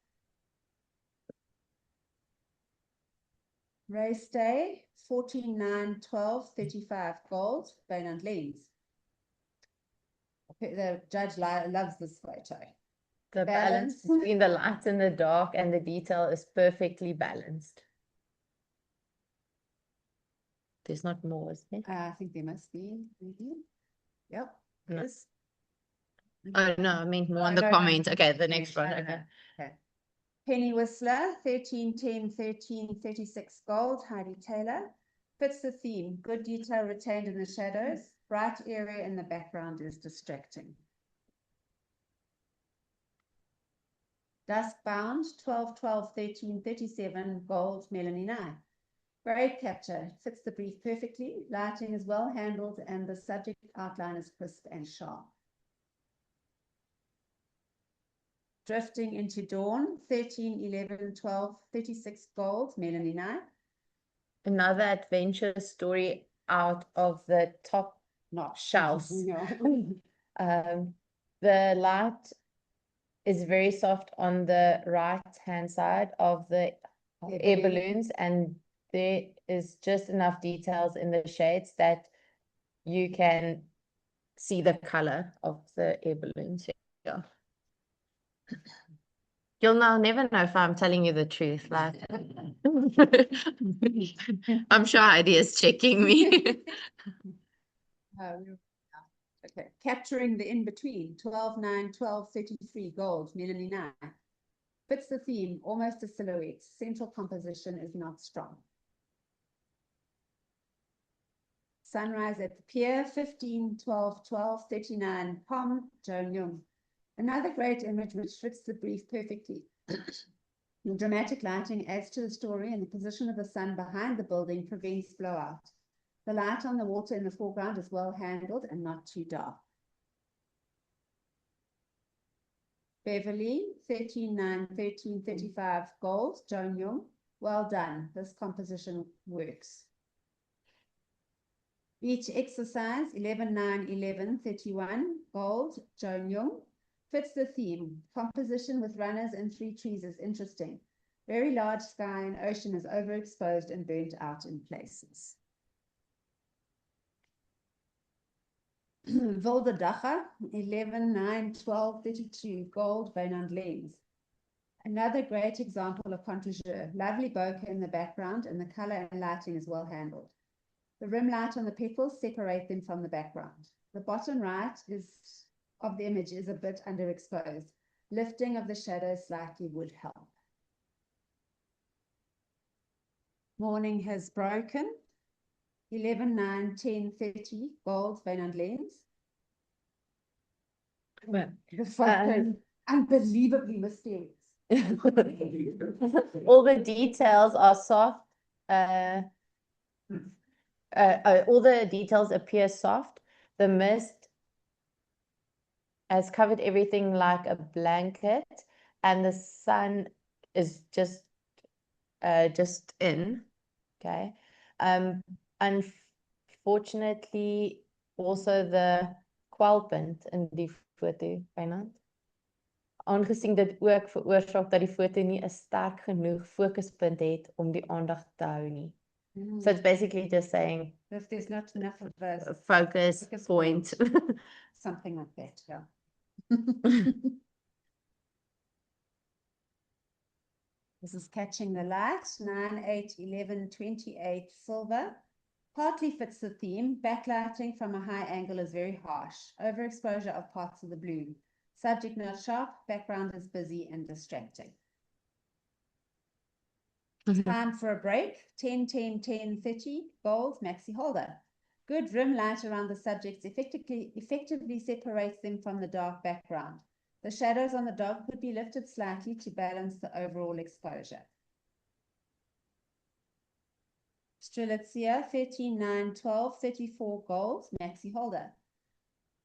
Race Day, 14, 9, 12, 35, gold, Bain and Lens. The judge loves this photo. The balance between the light and the dark and the detail is perfectly balanced. There's not more, is there? I think there must be. Yep. No. Yes. Oh, no, I mean more on Oh, the no, comments. no. Okay, the next one. No, no, Okay. no. Okay. Penny Whistler, 13, 10, 13, 36, gold, Heidi Taylor. Fits the theme. Good detail retained in the shadows. Bright area in the background is distracting. Duskbound, 12, 12, 13, 37, gold, Melanie Nye. Great capture. Fits the brief perfectly. Lighting is well handled and the subject outline is crisp and sharp. Drifting into Dawn, 13, 11, 12, 36, gold, Melanie Nye. Another adventure story out of the top shelves. No. The light is very soft on the right hand side of the air balloons, and there is just enough details in the shades that you can see the color of the air balloons. Yeah. You'll now never know if I'm telling you the truth. Like, I'm sure Heidi is checking me. Okay, capturing the in-between, 12, 9, 12, 33, gold, Melanie Nye. Fits the theme, almost a silhouette. Central composition is not strong. Sunrise at the Pier, 15, 12, 12, 39, Pom, Joan Young. Another great image which fits the brief perfectly. The dramatic lighting adds to the story, and the position of the sun behind the building prevents blowout. The light on the water in the foreground is well handled and not too dark. Beverly, 13, 9, 13, 35, gold, Joan Young. Well done. This composition works. Beach exercise, 11, 9, 11, 31, gold, Joan Young. Fits the theme. Composition with runners and 3 trees is interesting. Very large sky and ocean is overexposed and burnt out in places. Wilde Dacha, 11, 9, 12, 32, gold, Bain and Lens. Another great example of contre-jour. Lovely bokeh in the background and the color and lighting is well handled. The rim light on the petals separate them from the background. The bottom right is of the image is a bit underexposed. Lifting of the shadow slightly would help. Morning has broken. 11, 9, 10, 30, gold, vein and lens. The photo is unbelievably mysterious. All the details are soft. All the details appear soft. The mist has covered everything like a blanket, and the sun is just in. Okay. Unfortunately, also the kwelpunt in die foto, Wynand. Aangesien dit ook veroorsaak dat die foto nie 'n sterk genoeg fokuspunt het om die aandag te hou nie. So it's basically just saying If there's not enough of a a focus point. something like that, yeah. This is catching the light, 9, 8, 11, 28, silver. Partly fits the theme. Backlighting from a high angle is very harsh. Overexposure of parts of the bloom. Subject not sharp, background is busy and distracting. Time for a break. 10, 10, 10, 30, gold, maxi holder. Good rim light around the subjects effectively separates them from the dark background. The shadows on the dog could be lifted slightly to balance the overall exposure. Strelitzia, 13, 9, 12, 34, gold, maxi holder.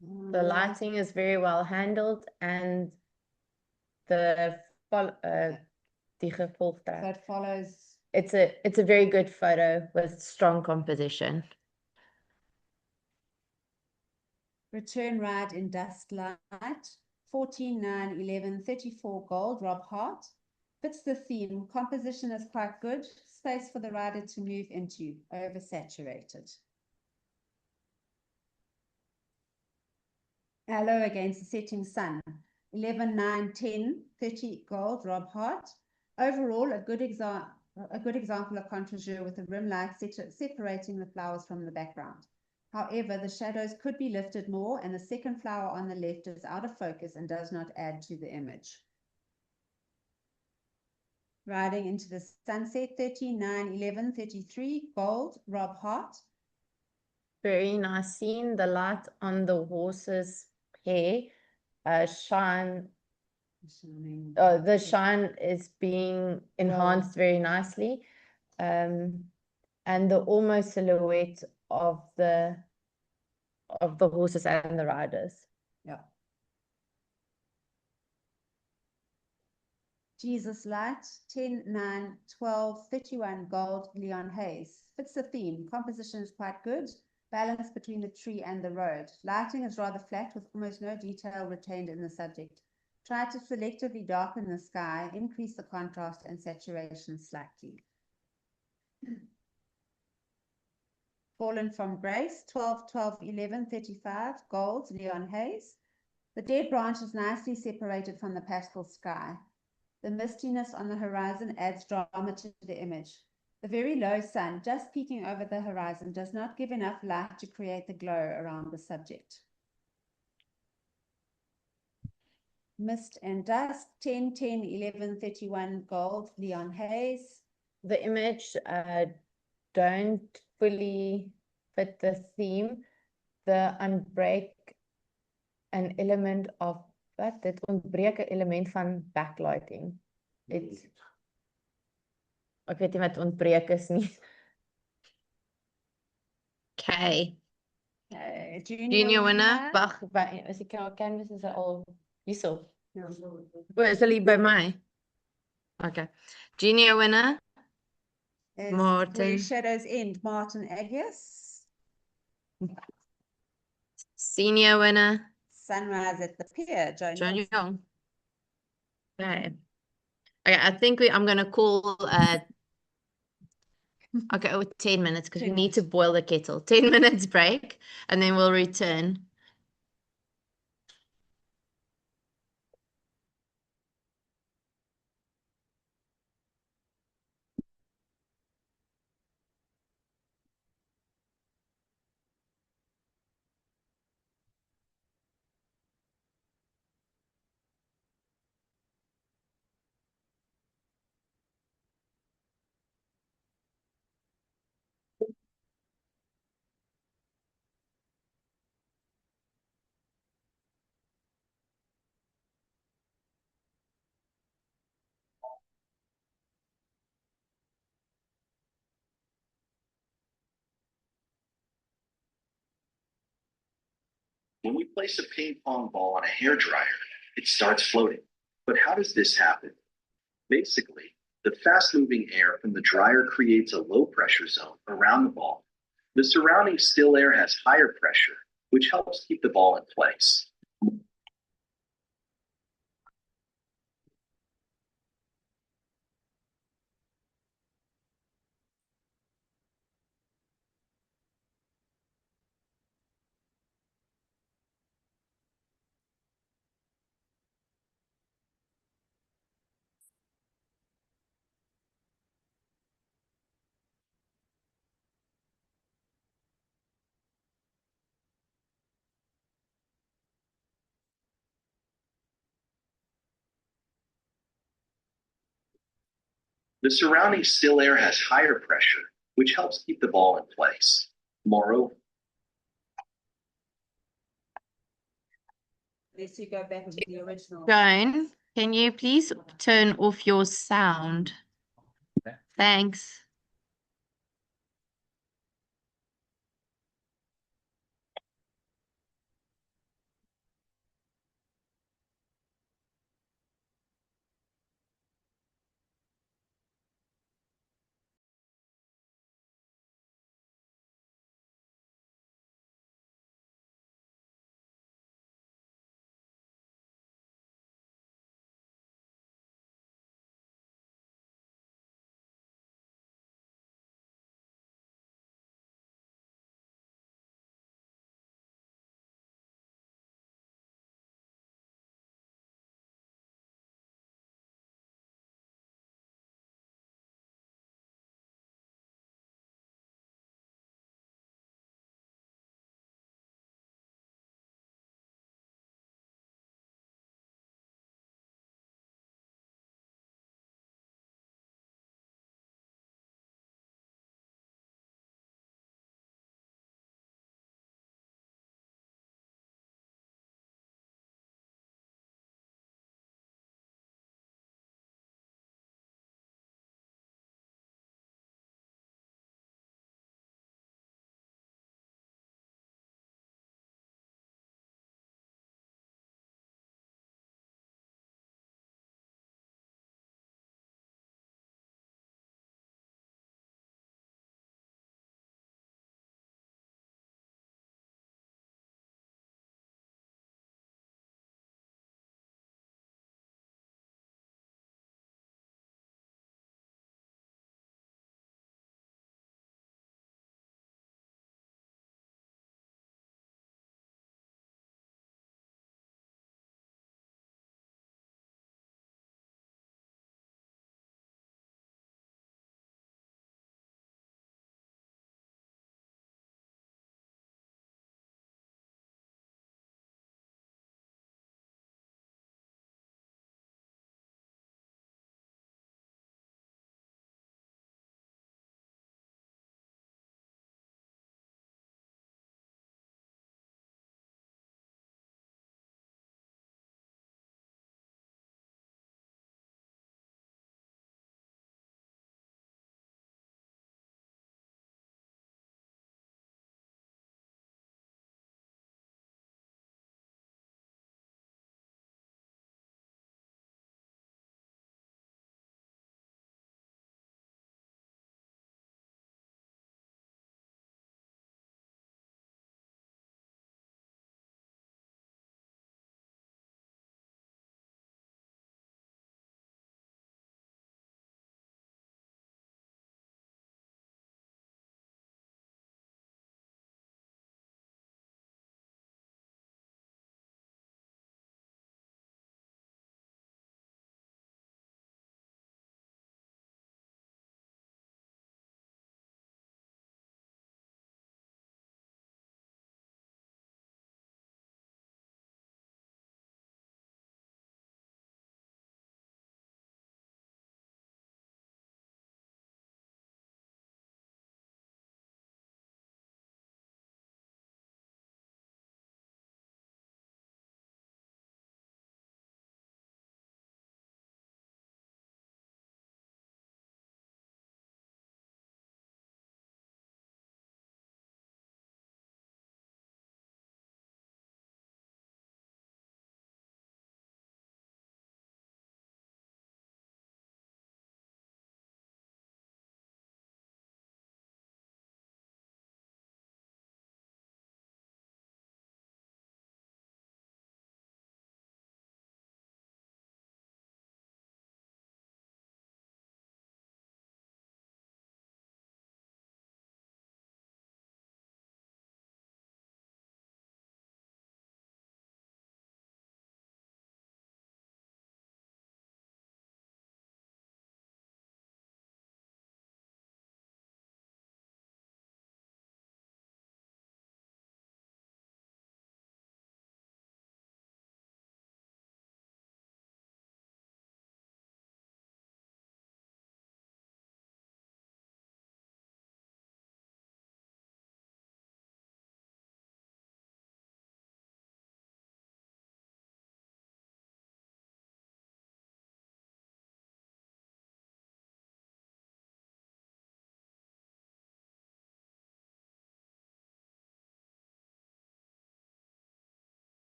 The lighting is very well handled, and the die gevolgtrek. So it follows. It's a very good photo with strong composition. Return ride in dusk light. 14, 9, 11, 34, gold, Rob Hart. Fits the theme. Composition is quite good. Space for the rider to move into. Oversaturated. Halo against the setting sun. 11, 9, 10, 30, gold, Rob Hart. Overall, a good example of contre-jour with the rim light separating the flowers from the background. However, the shadows could be lifted more, and the second flower on the left is out of focus and does not add to the image. Riding into the sunset, 13, 9, 11, 33, gold, Rob Hart. Very nice scene. The light on the horse's hair shine. The shine is being enhanced very nicely. And the almost silhouette of the horses and the riders. Yeah. Jesus Light, 10, 9, 12, 31, gold, Leon Hayes. Fits the theme. Composition is quite good. Balance between the tree and the road. Lighting is rather flat with almost no detail retained in the subject. Try to selectively darken the sky, increase the contrast and saturation slightly. Fallen from Grace, 12, 12, 11, 35, gold, Leon Hayes. The dead branch is nicely separated from the pastel sky. The mistiness on the horizon adds drama to the image. The very low sun, just peeking over the horizon, does not give enough light to create the glow around the subject. Mist and dust, 10, 10, 11, 31, gold, Leon Hayes. The image don't fully fit the theme. The unbreak an element of wat? Dit ontbreek 'n element van backlighting. Ek weet nie wat ontbreek is nie. Okay. Junior winner. Wag, is die canvas is al hierso. Is hulle by my? Okay. Junior winner. Martin. Where shadows end, Martin Agius. Senior winner. Sunrise at the Pier, John Young. Okay. Okay, I think I'm gonna call okay, 10 minutes because we need to boil the kettle. 10 minutes break and then we'll return. When we place a ping pong ball on a hair dryer, it starts floating. But how does this happen? Basically, the fast moving air from the dryer creates a low pressure zone around the ball. The surrounding still air has higher pressure, which helps keep the ball in place. The surrounding still air has higher pressure, which helps keep the ball in place. Moreover, Unless you go back to the original. Joan, can you please turn off your sound? Thanks.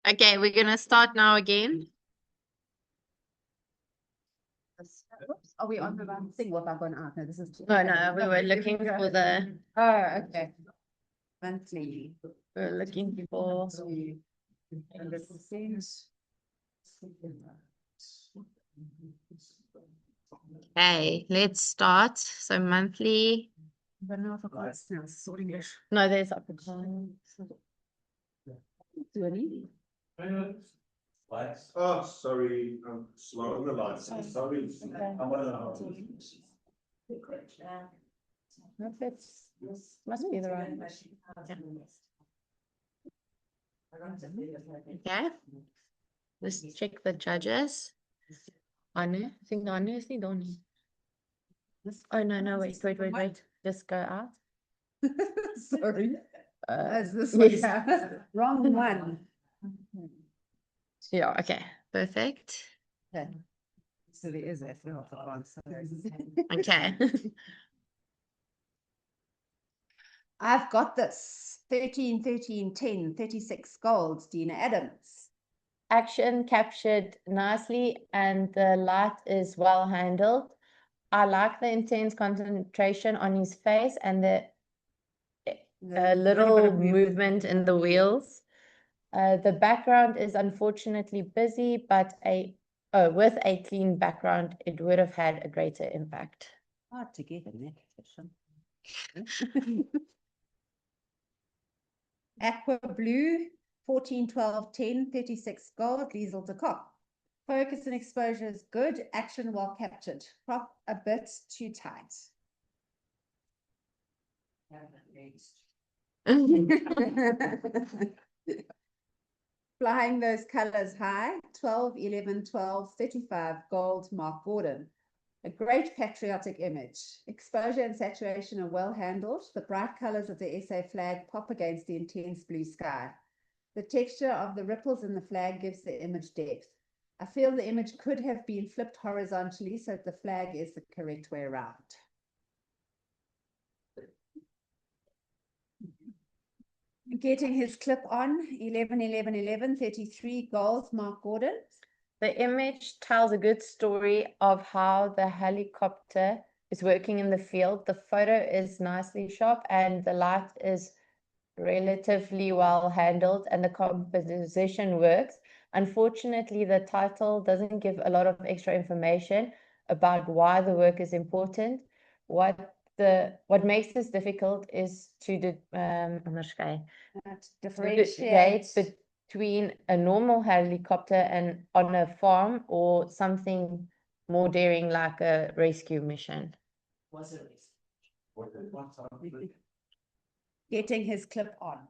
Okay, we're gonna start now again. Oops, are we on the wrong thing? What I've gone out? No, this is. Oh no, we were looking for the, Oh, okay. Monthly. we're looking for, 100%. okay, let's start. So monthly, But no, I forgot. No, it's all English. no, there's Afrikaans. Oh, sorry, I'm slow on the lights, sorry. Nope, it's, must be the right. Okay. Let's check the judges. Anu, I think Anu is niet on. Oh no, wait. Just go out. Sorry. Is this yes. one? Wrong one. Yeah, okay, perfect. Okay. So there is a few answers. Okay. I've got this. 13, 13, 10, 36 golds, Dina Adams. Action captured nicely and the light is well handled. I like the intense concentration on his face and the little bit of movement in the wheels. The background is unfortunately busy, but with a clean background, it would have had a greater impact. Hard to get in that position. Aqua Blue, 14, 12, 10, 36 gold, Liesel de Kok. Focus and exposure is good, action well captured. Crop a bit too tight. Flying those colors high, 12, 11, 12, 35 gold, Mark Gordon. A great patriotic image. Exposure and saturation are well handled. The bright colors of the SA flag pop against the intense blue sky. The texture of the ripples in the flag gives the image depth. I feel the image could have been flipped horizontally so that the flag is the correct way around. Getting his clip on, 11, 11, 11, 33 gold, Mark Gordon. The image tells a good story of how the helicopter is working in the field. The photo is nicely shot and the light is relatively well handled and the composition works. Unfortunately, the title doesn't give a lot of extra information about why the work is important. What makes this difficult is to differentiate between a normal helicopter and on a farm or something more daring like a rescue mission. Getting his clip on.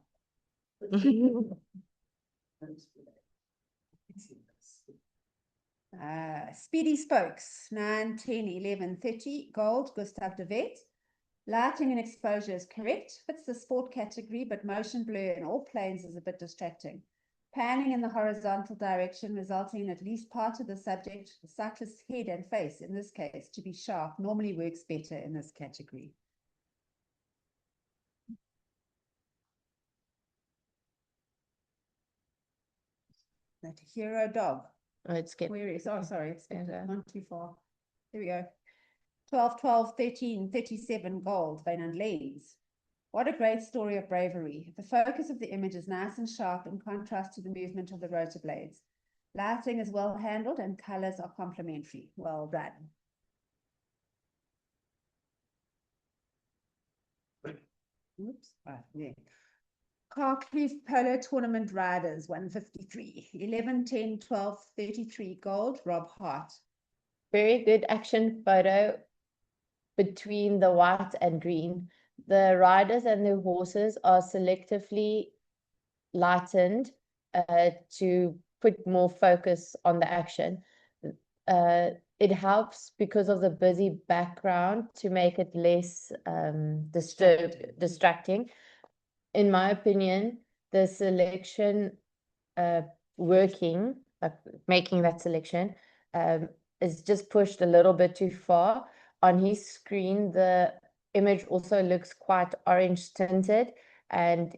Speedy Spokes, 9, 10, 11, 30, gold, Gustav de Vet. Lighting and exposure is correct, fits the sport category, but motion blur in all planes is a bit distracting. Panning in the horizontal direction resulting in at least part of the subject, the cyclist's head and face, in this case, to be sharp, normally works better in this category. That hero dog. Oh, it's getting. Where is, oh, sorry, it's Yeah. not too far. Here we go. 12, 12, 13, 37 gold, Wynand Lanes. What a great story of bravery. The focus of the image is nice and sharp in contrast to the movement of the rotor blades. Lighting is well handled and colors are complementary. Well done. Oops, right, yeah. Carcliffe Polo Tournament Riders, 153. 11, 10, 12, 33 gold, Rob Hart. Very good action photo between the white and green. The riders and the horses are selectively lightened to put more focus on the action. It helps because of the busy background to make it less distracting. In my opinion, the selection making that selection is just pushed a little bit too far. On his screen, the image also looks quite orange tinted and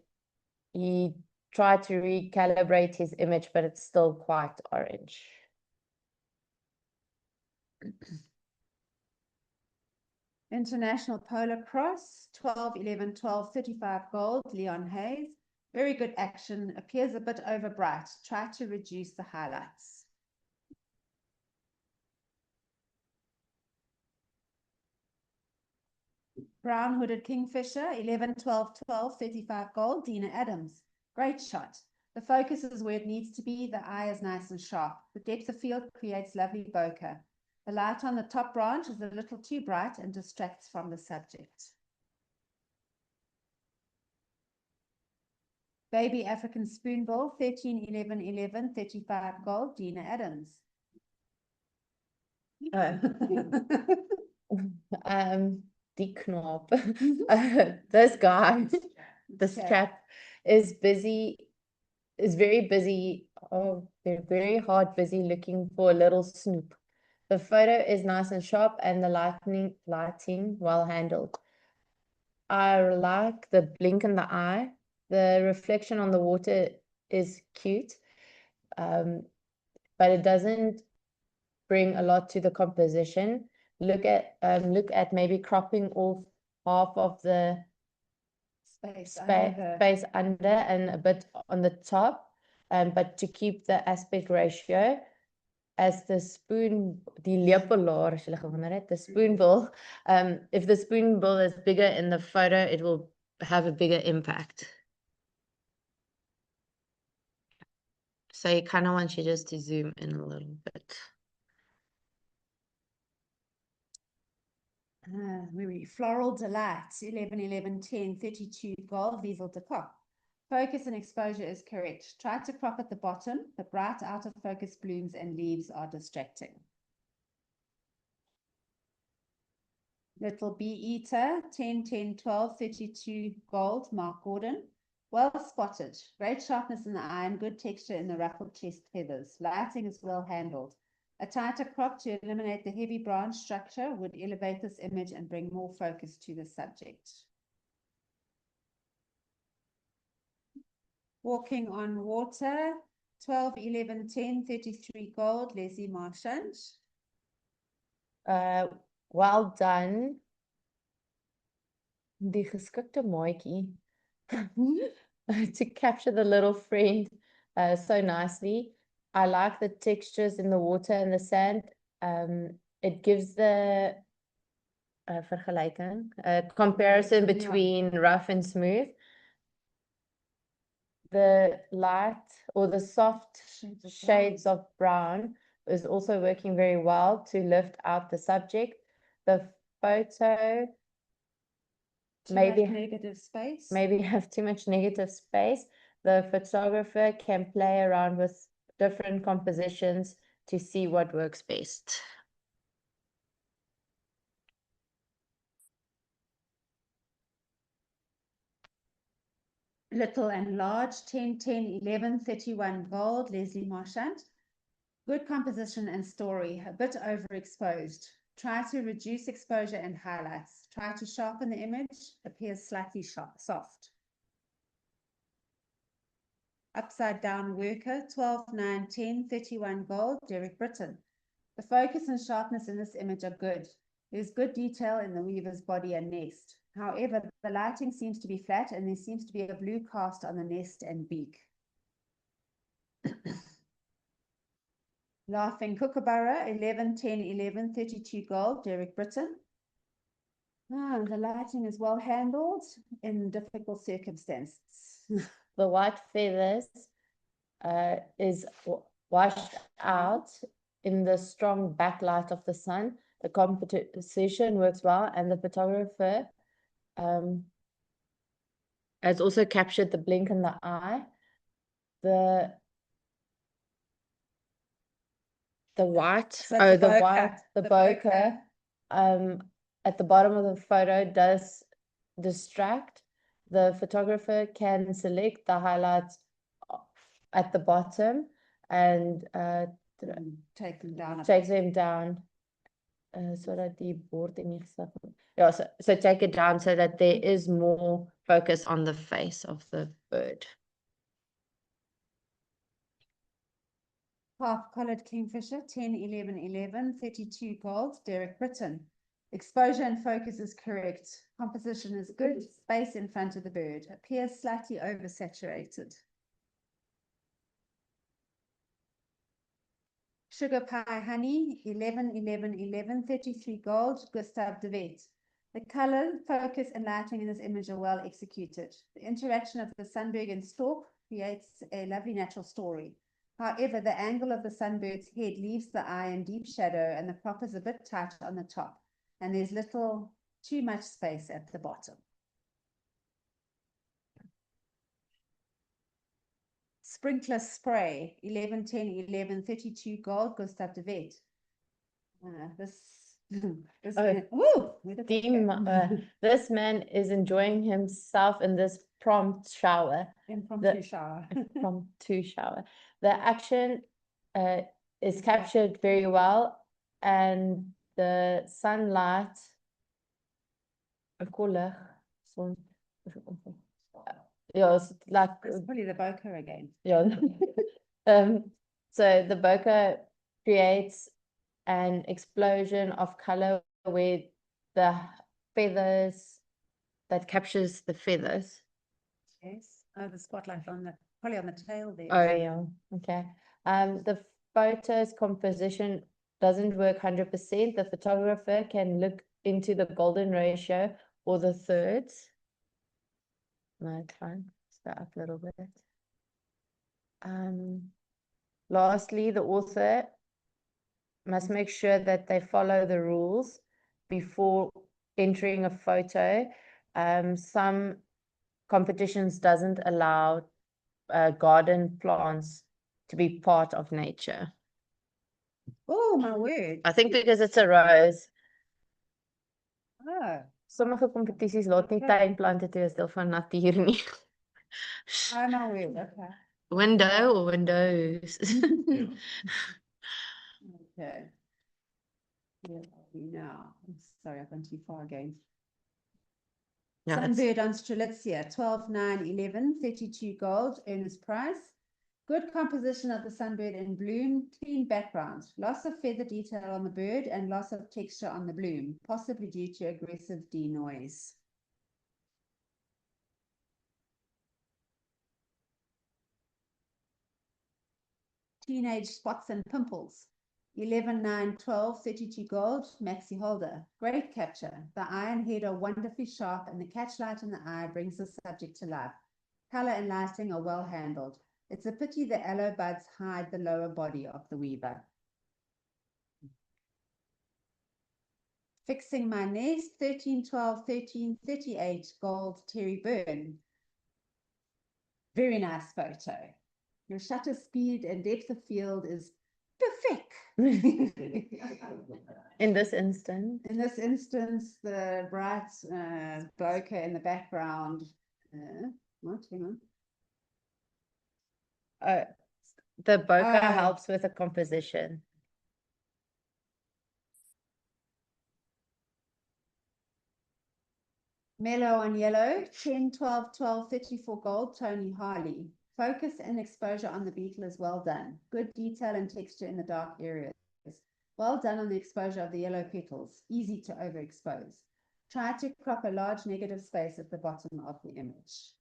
he tried to recalibrate his image, but it's still quite orange. International Polo Cross, 12, 11, 12, 35 gold, Leon Hayes. Very good action, appears a bit over bright. Try to reduce the highlights. Brown Hooded Kingfisher, 11, 12, 12, 35 gold, Dina Adams. Great shot. The focus is where it needs to be. The eye is nice and sharp. The depth of field creates lovely bokeh. The light on the top branch is a little too bright and distracts from the subject. Baby African Spoonbill, 13, 11, 11, 35 gold, Dina Adams. Die Knop. This guy, this Okay. chap is busy, is very busy. Oh, they're very hard busy looking for a little snoop. The photo is nice and sharp and the lighting well handled. I like the blink in the eye. The reflection on the water is cute, but it doesn't bring a lot to the composition. Look at maybe cropping off half of the Space space under and a bit on the top, but to keep the aspect ratio as the lepelaar, as julle gewonder het, the spoonbill, if the spoonbill is bigger in the photo, it will have a bigger impact. So you kind of want you just to zoom in a little bit. Floral Delight, 11, 11, 10, 32 gold, Liesel de Kock. Focus and exposure is correct. Try to crop at the bottom. The bright out of focus blooms and leaves are distracting. Little Bee Eater, 10, 10, 12, 32 gold, Mark Gordon. Well spotted. Great sharpness in the eye and good texture in the ruffled chest feathers. Lighting is well handled. A tighter crop to eliminate the heavy branch structure would elevate this image and bring more focus to the subject. Walking on Water, 12, 11, 10, 33 gold, Leslie Marchand. Well done. Die geskikte maatjie to capture the little friend so nicely. I like the textures in the water and the sand. It gives the vergelijking, comparison between rough and smooth. The light or the soft shades of brown is also working very well to lift out the subject. The photo maybe negative space. Maybe have too much negative space. The photographer can play around with different compositions to see what works best. Little and large, 10, 10, 11, 31 gold, Leslie Marchand. Good composition and story, a bit overexposed. Try to reduce exposure and highlights. Try to sharpen the image, appears slightly soft. Upside down worker, 12, 9, 10, 31 gold, Derek Britton. The focus and sharpness in this image are good. There's good detail in the weaver's body and nest. However, the lighting seems to be flat and there seems to be a blue cast on the nest and beak. Laughing Kookaburra, 11, 10, 11, 32 gold, Derek Britton. The lighting is well handled in difficult circumstances. The white feathers is washed out in the strong backlight of the sun. The composition works well, and the photographer has also captured the blink in the eye. The white, So the bokeh at the bottom of the photo does distract. The photographer can select the highlights at the bottom and take them down. So that the board so take it down so that there is more focus on the face of the bird. Half colored kingfisher, 10, 11, 11, 32 gold, Derek Britton. Exposure and focus is correct. Composition is good. Space in front of the bird. Appears slightly oversaturated. Sugar pie honey, 11, 11, 11, 33 gold, Gustav de Vet. The color, focus, and lighting in this image are well executed. The interaction of the sunbird and stork creates a lovely natural story. However, the angle of the sunbird's head leaves the eye in deep shadow and the crop is a bit tight on the top, and there's too much space at the bottom. Sprinkler spray, 11, 10, 11, 32 gold, Gustav de Vet. This man, woo, where did that go? This man is enjoying himself in this prompt shower. Impromptu shower. Impromptu shower. The action is captured very well, and the sunlight, yeah, it's like It's probably the bokeh again. yeah. So the bokeh creates an explosion of color where the feathers that captures the feathers. Yes. Oh, the spotlight on the probably on the tail there. Oh yeah, okay. The photo's composition doesn't work 100%. The photographer can look into the golden ratio or the thirds. No, it's fine. Let's go up a little bit. Lastly, the author must make sure that they follow the rules before entering a photo. Some competitions doesn't allow garden plants to be part of nature. Oh, my word. I think because it's a rose. Oh, Sommige competisies laat nie tuinplante toe as deel van natuur nie. oh, my word. Okay. Window or windows. Okay. Where are we now? I'm sorry, I've gone too far again. Yeah, Sunbird on Strelitzia, 12, 9, 11, 32 gold, earnest price. Good composition of the sunbird in bloom, clean background. Loss of feather detail on the bird and loss of texture on the bloom, possibly due to aggressive denoise. Teenage spots and pimples. 11, 9, 12, 32 gold, maxi holder. Great capture. The eye and head are wonderfully sharp and the catchlight in the eye brings the subject to life. Color and lighting are well handled. It's a pity the aloe buds hide the lower body of the weaver. Fixing my nest, 13, 12, 13, 38 gold, Terry Byrne. Very nice photo. Your shutter speed and depth of field is perfect. In this instance. In this instance, the bright bokeh in the background. What? Hang on. The bokeh Oh. helps with the composition. Mellow on yellow, 10, 12, 12, 34 gold, Tony Harley. Focus and exposure on the beetle is well done. Good detail and texture in the dark areas. Well done on the exposure of the yellow petals. Easy to overexpose. Try to crop a large negative space at the bottom of the image.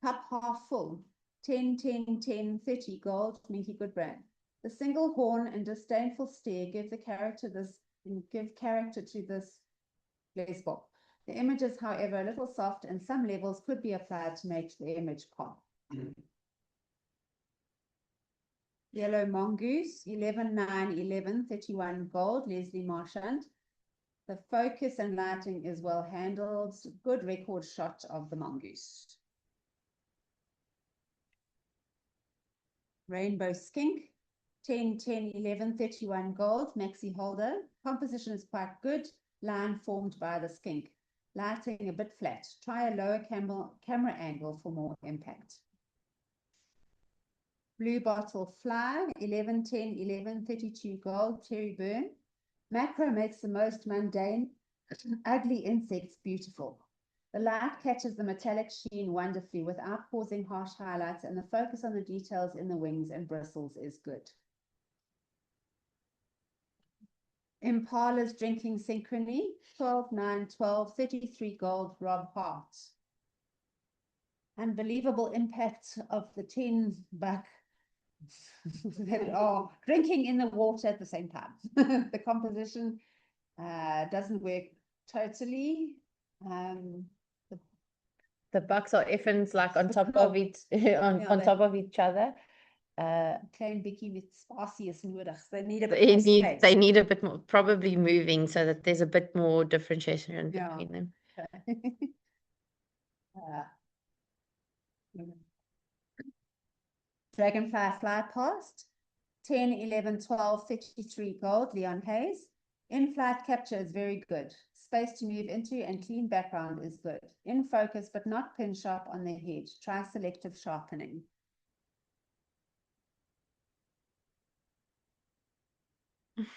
Cup half full, 10, 10, 10, 30 gold, Minky Goodbrand. The single horn and disdainful stare give character to this lesbok. The image is, however, a little soft and some levels could be applied to make the image pop. Yellow mongoose, 11, 9, 11, 31 gold, Leslie Marchand. The focus and lighting is well handled. Good record shot of the mongoose. Rainbow skink, 10, 10, 11, 31 gold, maxi holder. Composition is quite good. Line formed by the skink. Lighting a bit flat. Try a lower camera angle for more impact. Blue bottle fly, 11, 10, 11, 32 gold, Terry Byrne. Macro makes the most mundane, ugly insects beautiful. The light catches the metallic sheen wonderfully without causing harsh highlights, and the focus on the details in the wings and bristles is good. Impala's Drinking Synchrony, 12, 9, 12, 33 gold, Rob Hart. Unbelievable impact of the 10 buck that are drinking in the water at the same time. The composition doesn't work totally. The bucks are effens like on top Because- of it, on Yeah, top of each other. Klein bietjie met spasie is nodig. They need a bit They more need, space. they need a bit more, probably moving so that there's a bit more differentiation Yeah. between them. Dragonfly Fly Past, 10, 11, 12, 53 gold, Leon Hayes. In-flight capture is very good. Space to move into and clean background is good. In focus, but not pin sharp on the head. Try selective sharpening.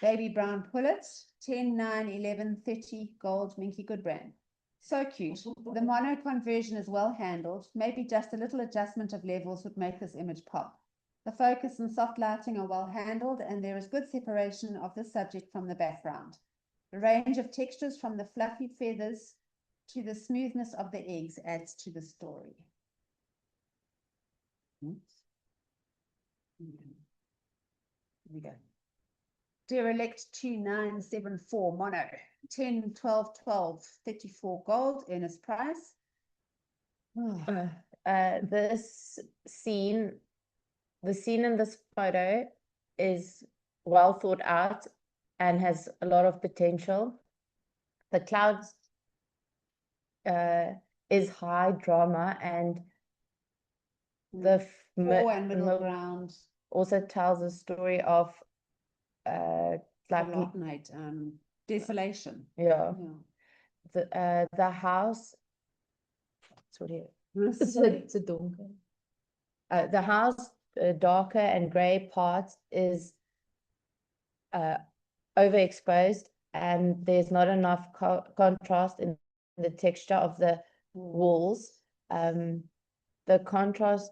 Baby Brown Pullets, 10, 9, 11, 30 gold, Minky Goodbrand. So cute. The mono conversion is well handled. Maybe just a little adjustment of levels would make this image pop. The focus and soft lighting are well handled, and there is good separation of the subject from the background. The range of textures from the fluffy feathers to the smoothness of the eggs adds to the story. Oops. Here we go. Derelict 2974 mono, 10, 12, 12, 34 gold, Ernest Price. This scene, the scene in this photo is well thought out and has a lot of potential. The clouds is high drama, and the Fore and middle ground. also tells a story of like Night, desolation. yeah, Yeah. the house. Sorry, it's a donker. The house, darker and grey parts is overexposed, and there's not enough contrast in the texture of the walls. The contrast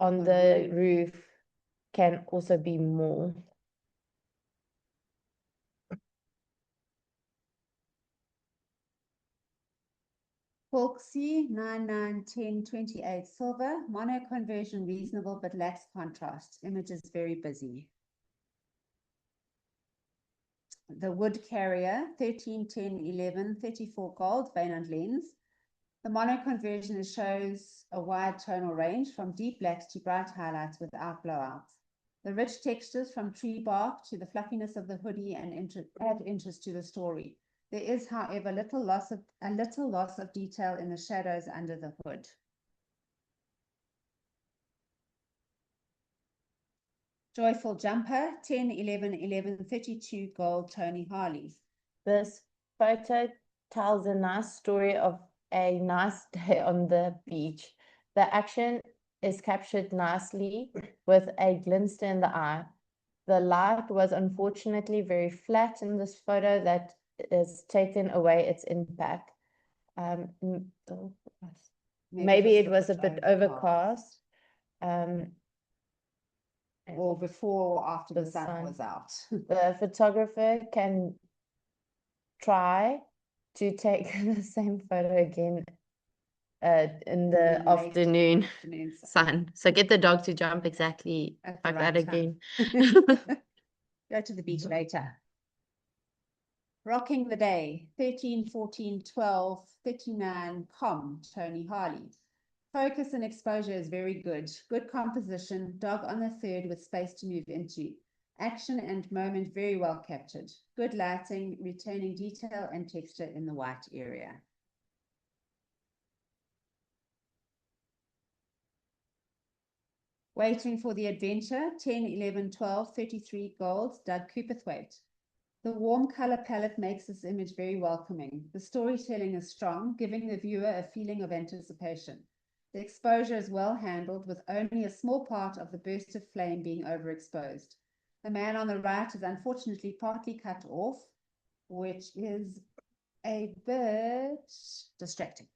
on the roof can also be more. Folksy 9, 9, 10, 28 silver. Mono conversion reasonable but lacks contrast. Image is very busy. The Wood Carrier 13, 10, 11, 34 gold, vein and lens. The mono conversion shows a wide tonal range from deep blacks to bright highlights without blowouts. The rich textures from tree bark to the fluffiness of the hoodie and add interest to the story. There is, however, a little loss of detail in the shadows under the hood. Joyful Jumper, 10, 11, 11, 32 gold, Tony Harley. This photo tells a nice story of a nice day on the beach. The action is captured nicely with a glint in the eye. The light was unfortunately very flat in this photo that is taken away its impact. Maybe it was a bit overcast. Or before or after the sun was out. The photographer can try to take the same photo again in the afternoon sun. So get the dog to jump exactly like that again. Go to the beach later. Rocking the Day, 13, 14, 12, 39, Tony Harley. Focus and exposure is very good. Good composition, dog on the third with space to move into. Action and moment very well captured. Good lighting, retaining detail and texture in the white area. Waiting for the Adventure, 10, 11, 12, 33 gold, Doug Cooperthwaite. The warm color palette makes this image very welcoming. The storytelling is strong, giving the viewer a feeling of anticipation. The exposure is well handled, with only a small part of the burst of flame being overexposed. The man on the right is unfortunately partly cut off, which is a bit distracting.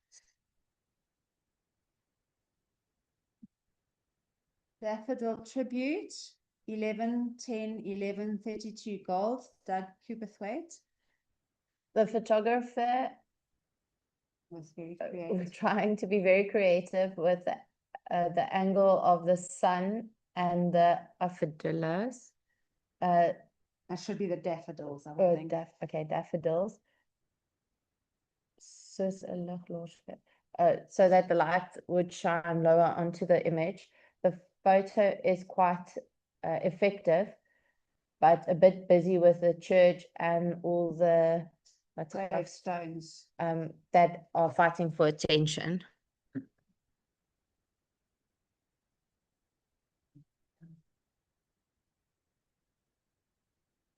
Daffodil Tribute, 11, 10, 11, 32 gold, Doug Cooperthwaite. The photographer Was very was creative. trying to be very creative with the angle of the sun and the daffodils. That should be the daffodils, I would Oh, think. okay, daffodils. Soos 'n liglosje. So that the light would shine lower onto the image. The photo is quite effective, but a bit busy with the church and all the what's it called? Gravestones. That are fighting for attention.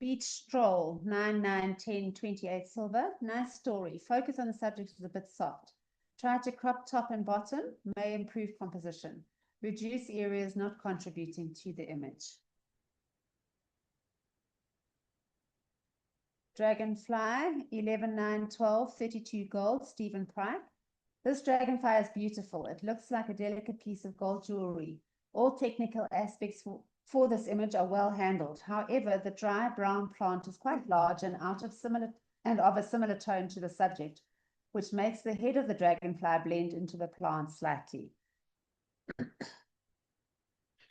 Beach Stroll, 9, 9, 10, 28 silver. Nice story. Focus on the subject is a bit soft. Try to crop top and bottom, may improve composition. Reduce areas not contributing to the image. Dragonfly, 11, 9, 12, 32 gold, Stephen Pryke. This dragonfly is beautiful. It looks like a delicate piece of gold jewelry. All technical aspects for this image are well handled. However, the dry brown plant is quite large and of a similar tone to the subject, which makes the head of the dragonfly blend into the plant slightly.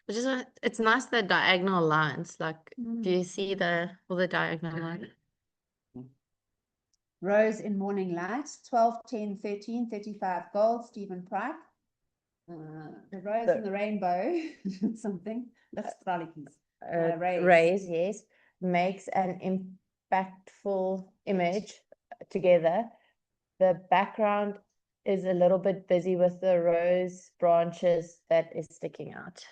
It's nice the diagonal lines. Like, do you see all the diagonal lines? Rose in Morning Light, 12, 10, 13, 35 gold, Stephen Pryke. The rose and the rainbow, something. That's Rays, yes, makes an impactful image together. The background is a little bit busy with the rose branches that is sticking out.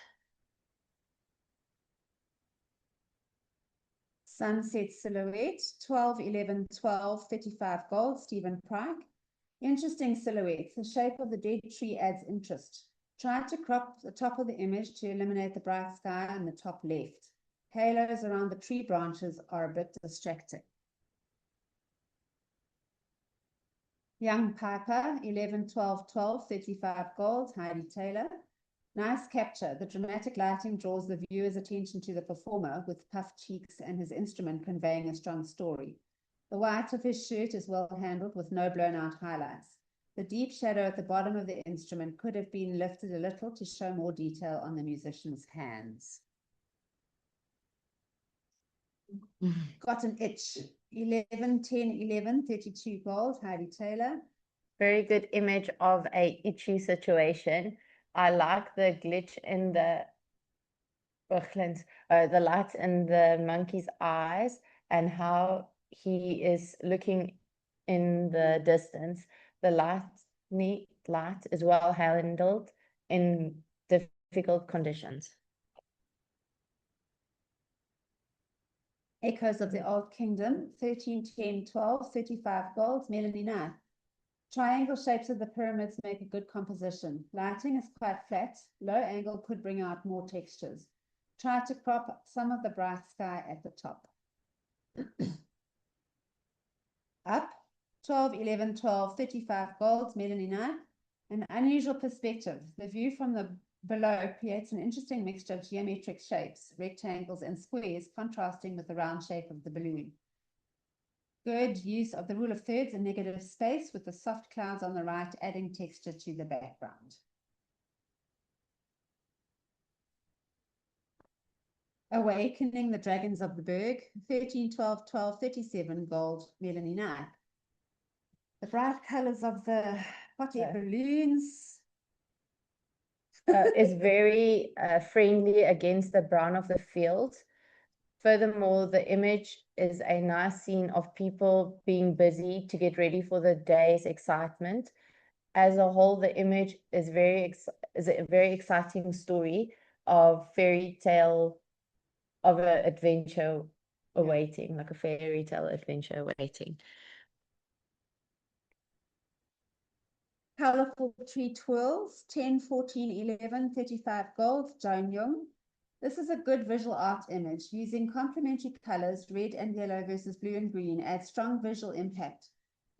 Sunset Silhouette, 12, 11, 12, 35 gold, Stephen Pryke. Interesting silhouettes. The shape of the dead tree adds interest. Try to crop the top of the image to eliminate the bright sky in the top left. Halos around the tree branches are a bit distracting. Young Piper, 11, 12, 12, 35 gold, Heidi Taylor. Nice capture. The dramatic lighting draws the viewer's attention to the performer with puffed cheeks and his instrument conveying a strong story. The white of his shirt is well handled with no blown out highlights. The deep shadow at the bottom of the instrument could have been lifted a little to show more detail on the musician's hands. Got an itch. 11, 10, 11, 32 gold, Heidi Taylor. Very good image of a itchy situation. I like the glitch in the light in the monkey's eyes and how he is looking in the distance. The light is well handled in difficult conditions. Echoes of the Old Kingdom, 13, 10, 12, 35 gold, Melanie Knight. Triangle shapes of the pyramids make a good composition. Lighting is quite flat. Low angle could bring out more textures. Try to crop some of the bright sky at the top. Up, 12, 11, 12, 35 gold, Melanie Knight. An unusual perspective. The view from the below creates an interesting mixture of geometric shapes, rectangles and squares, contrasting with the round shape of the balloon. Good use of the rule of thirds and negative space with the soft clouds on the right adding texture to the background. Awakening the Dragons of the Berg, 13, 12, 12, 37 gold, Melanie Knight. The bright colors of the hot air balloons. Is very friendly against the brown of the fields. Furthermore, the image is a nice scene of people being busy to get ready for the day's excitement. As a whole, the image is a very exciting story of fairy tale of an adventure awaiting, like a fairy tale adventure awaiting. Colorful Tree Twirls, 10, 14, 11, 35 gold, Joan Young. This is a good visual art image. Using complementary colors, red and yellow versus blue and green, adds strong visual impact.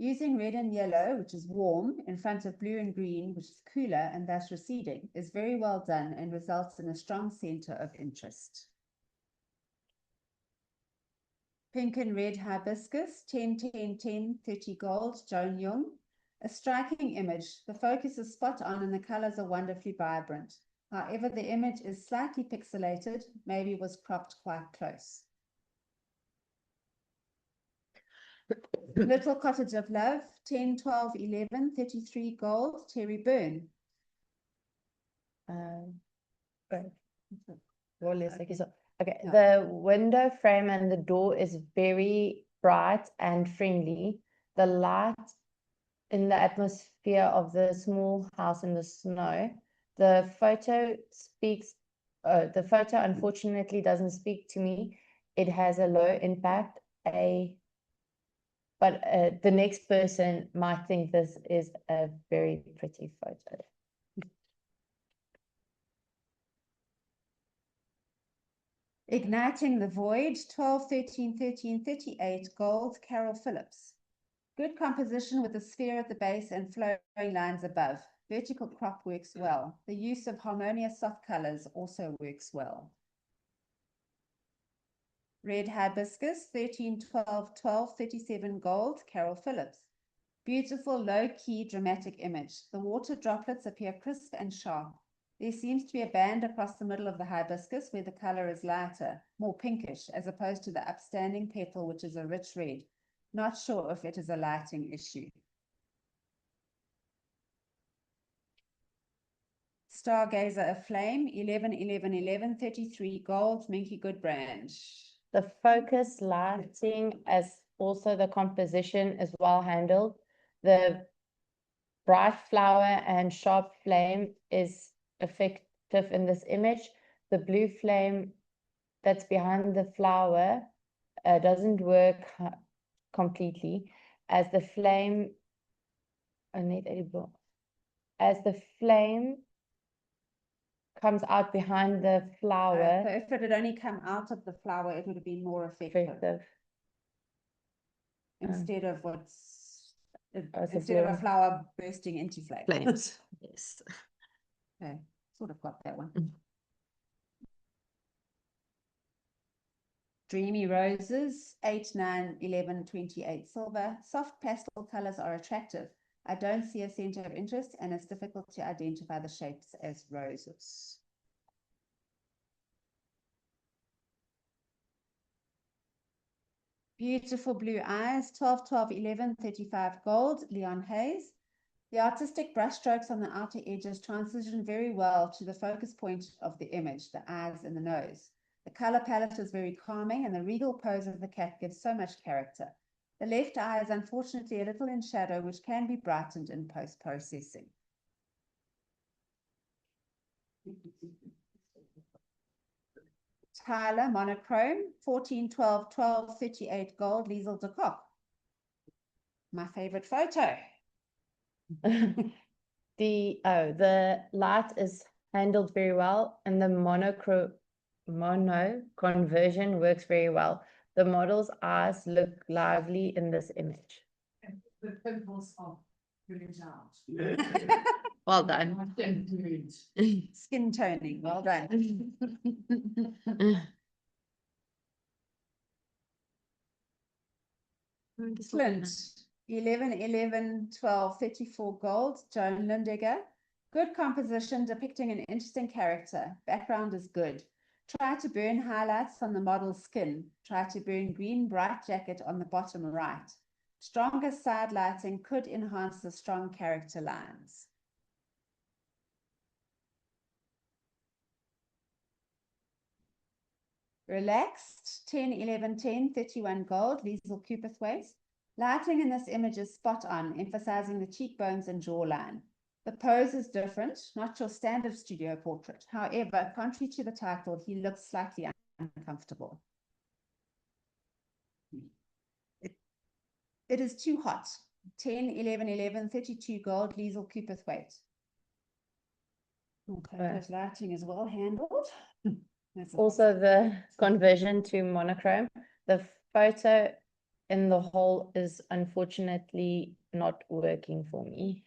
Using red and yellow, which is warm, in front of blue and green, which is cooler and thus receding, is very well done and results in a strong center of interest. Pink and red hibiscus, 10, 10, 10, 30 gold, Joan Jung. A striking image. The focus is spot on and the colors are wonderfully vibrant. However, the image is slightly pixelated, maybe was cropped quite close. Little Cottage of Love, 10, 12, 11, 33 gold, Terry Byrne. Okay, the window frame and the door is very bright and friendly. The light in the atmosphere of the small house in the snow. The photo speaks, the photo unfortunately doesn't speak to me. It has a low impact, but the next person might think this is a very pretty photo. Igniting the Void, 12, 13, 13, 38 gold, Carol Phillips. Good composition with a sphere at the base and flowing lines above. Vertical crop works well. The use of harmonious soft colors also works well. Red hibiscus, 13, 12, 12, 37 gold, Carol Phillips. Beautiful, low-key, dramatic image. The water droplets appear crisp and sharp. There seems to be a band across the middle of the hibiscus where the color is lighter, more pinkish, as opposed to the upstanding petal, which is a rich red. Not sure if it is a lighting issue. Stargazer Aflame, 11, 11, 11, 33 gold, Minky Good brand. The focus lighting as also the composition is well handled. The bright flower and sharp flame is effective in this image. The blue flame that's behind the flower doesn't work completely as the flame comes out behind the flower. So if it had only come out of the flower, it would have been more effective. Instead of instead of a flower bursting into flames. Yes. Okay, sort of got that one. Dreamy Roses, 8, 9, 11, 28 silver. Soft pastel colors are attractive. I don't see a center of interest and it's difficult to identify the shapes as roses. Beautiful blue eyes, 12, 12, 11, 35 gold, Leon Hayes. The artistic brushstrokes on the outer edges transition very well to the focus point of the image, the eyes and the nose. The color palette is very calming and the regal pose of the cat gives so much character. The left eye is unfortunately a little in shadow, which can be brightened in post-processing. Tyler monochrome, 14, 12, 12, 38 gold, Liesel de Kock. My favorite photo. The light is handled very well and the mono conversion works very well. The model's eyes look lively in this image. The pimples are brilliant out. Well done. Skin toning, well done. Flint, 11, 11, 12, 34 gold, Joan Lindegger. Good composition depicting an interesting character. Background is good. Try to burn highlights on the model's skin. Try to burn green bright jacket on the bottom right. Stronger side lighting could enhance the strong character lines. Relaxed, 10, 11, 10, 31 gold, Liesel Cooperthwaite. Lighting in this image is spot on, emphasizing the cheekbones and jawline. The pose is different, not your standard studio portrait. However, contrary to the title, he looks slightly uncomfortable. It is too hot. 10, 11, 11, 32 gold, Liesel Cooperthwaite. Okay, this lighting is well handled. Also the conversion to monochrome. The photo in the hole is unfortunately not working for me.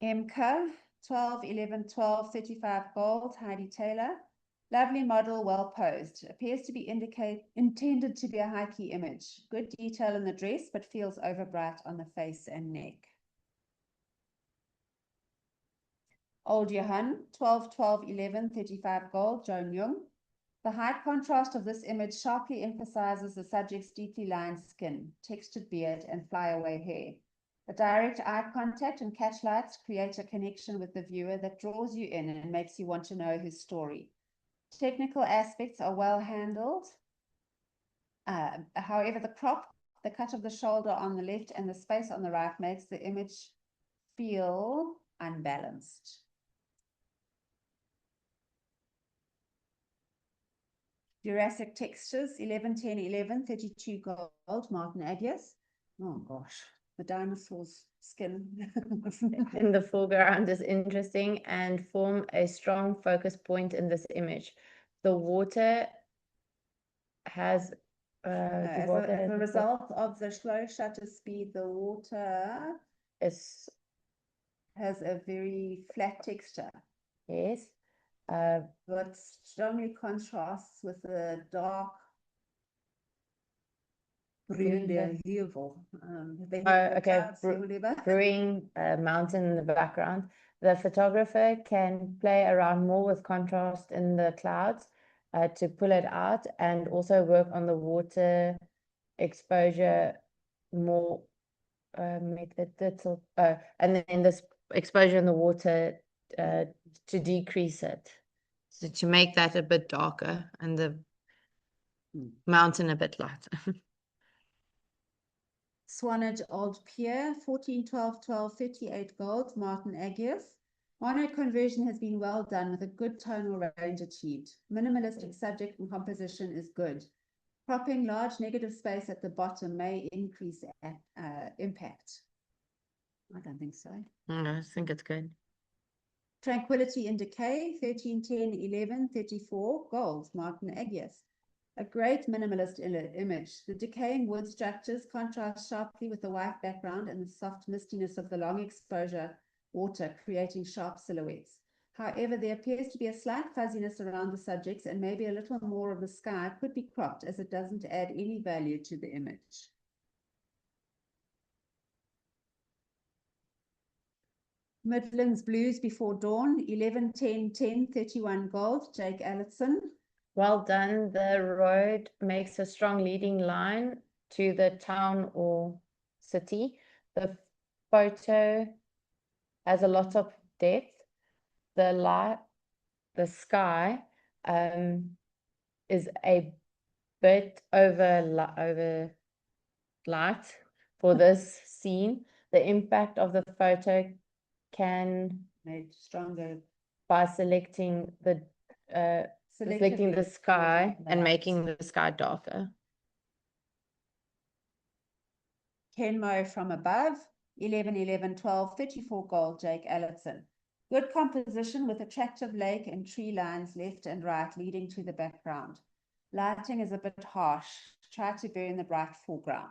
MCA, 12, 11, 12, 35 gold, Heidi Taylor. Lovely model, well posed. Appears to be intended to be a high key image. Good detail in the dress, but feels over bright on the face and neck. Old Johan, 12, 12, 11, 35 gold, Joan Jung. The high contrast of this image sharply emphasizes the subject's deeply lined skin, textured beard, and flyaway hair. The direct eye contact and catchlights create a connection with the viewer that draws you in and makes you want to know his story. Technical aspects are well handled. However, the crop, the cut of the shoulder on the left and the space on the right makes the image feel unbalanced. Jurassic Textures, 11, 10, 11, 32 gold, Martin Agius. Oh gosh, the dinosaur's skin. In the foreground is interesting and form a strong focus point in this image. The water has As a result of the slow shutter speed, the water is has a very flat texture. yes. But strongly contrasts with the dark brewing mountain in the background. The photographer can play around more with contrast in the clouds to pull it out, and also work on the water exposure more. And then this exposure in the water to decrease it, so to make that a bit darker and the mountain a bit lighter. Swanage Old Pier, 14, 12, 12, 38 gold, Martin Agius. Mono conversion has been well done with a good tonal range achieved. Minimalistic subject and composition is good. Cropping large negative space at the bottom may increase impact. I don't think so. I think it's good. Tranquility in Decay, 13, 10, 11, 34 gold, Martin Agius. A great minimalist image. The decaying wood structures contrast sharply with the white background and the soft mistiness of the long exposure water, creating sharp silhouettes. However, there appears to be a slight fuzziness around the subjects, and maybe a little more of the sky could be cropped, as it doesn't add any value to the image. Midlands Blues Before Dawn, 11, 10, 10, 31 gold, Jake Allison. Well done. The road makes a strong leading line to the town or city. The photo has a lot of depth. The light, the sky is a bit over light for this scene. The impact of the photo can Made stronger by selecting the sky and making the sky darker. Kenmo From Above, 11, 11, 12, 34 gold, Jake Allison. Good composition with attractive lake and tree lines left and right leading to the background. Lighting is a bit harsh. Try to burn the bright foreground.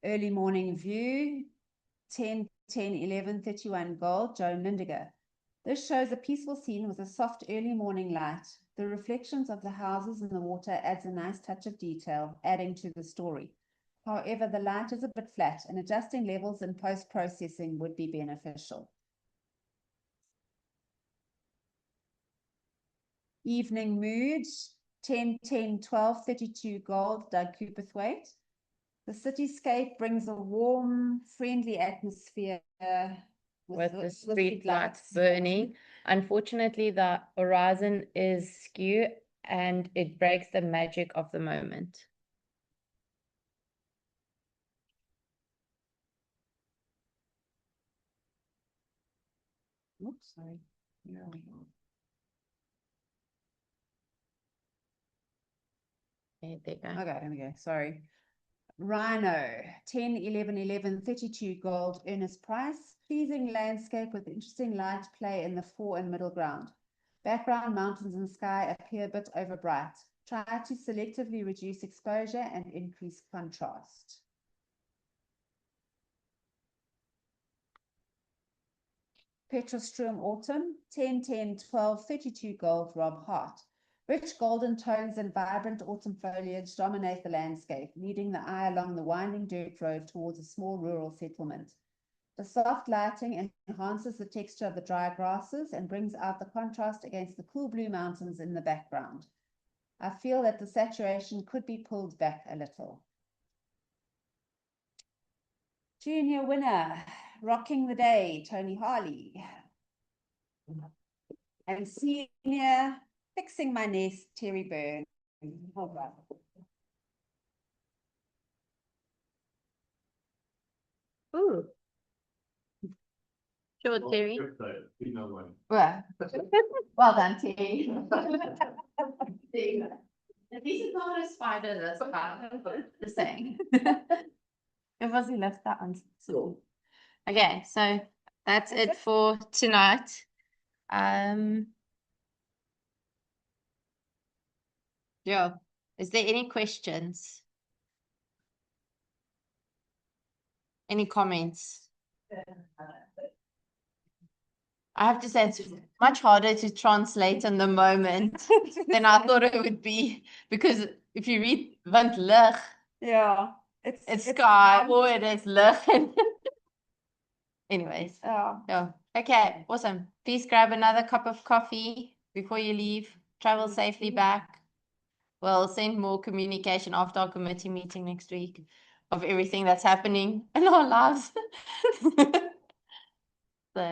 Early Morning View, 10, 10, 11, 31 gold, Joan Lindiger. This shows a peaceful scene with a soft early morning light. The reflections of the houses in the water adds a nice touch of detail, adding to the story. However, the light is a bit flat, and adjusting levels in post-processing would be beneficial. Evening Mood, 10, 10, 12, 32 gold, Doug Cooperthwaite. The cityscape brings a warm, friendly atmosphere with the street lights burning. Unfortunately, the horizon is skew and it breaks the magic of the moment. Oops, sorry. Where are we? There you go. Okay, there we go. Sorry. Rhino, 10, 11, 11, 32 gold, Ernest Price. Pleasing landscape with interesting light play in the fore and middle ground. Background mountains and sky appear a bit overbright. Try to selectively reduce exposure and increase contrast. Petrostrum Autumn, 10, 10, 12, 32 gold, Rob Hart. Rich golden tones and vibrant autumn foliage dominate the landscape, leading the eye along the winding dirt road towards a small rural settlement. The soft lighting enhances the texture of the dry grasses and brings out the contrast against the cool blue mountains in the background. I feel that the saturation could be pulled back a little. Junior winner, rocking the day, Tony Harley. And senior, fixing my nest, Terry Byrne. Hold on. Ooh. Sure, Terry. Well, well done, Terry. At least it's not a spider that's the same. It wasn't left that answer. Okay, so that's it for tonight. Yeah, is there any questions? Any comments? I have to say it's much harder to translate in the moment than I thought it would be, because if you read want lig, Yeah, it's sky or it is lig. Anyways, yeah. yeah. Okay, awesome. Please grab another cup of coffee before you leave. Travel safely back. We'll send more communication after our committee meeting next week of everything that's happening in our lives.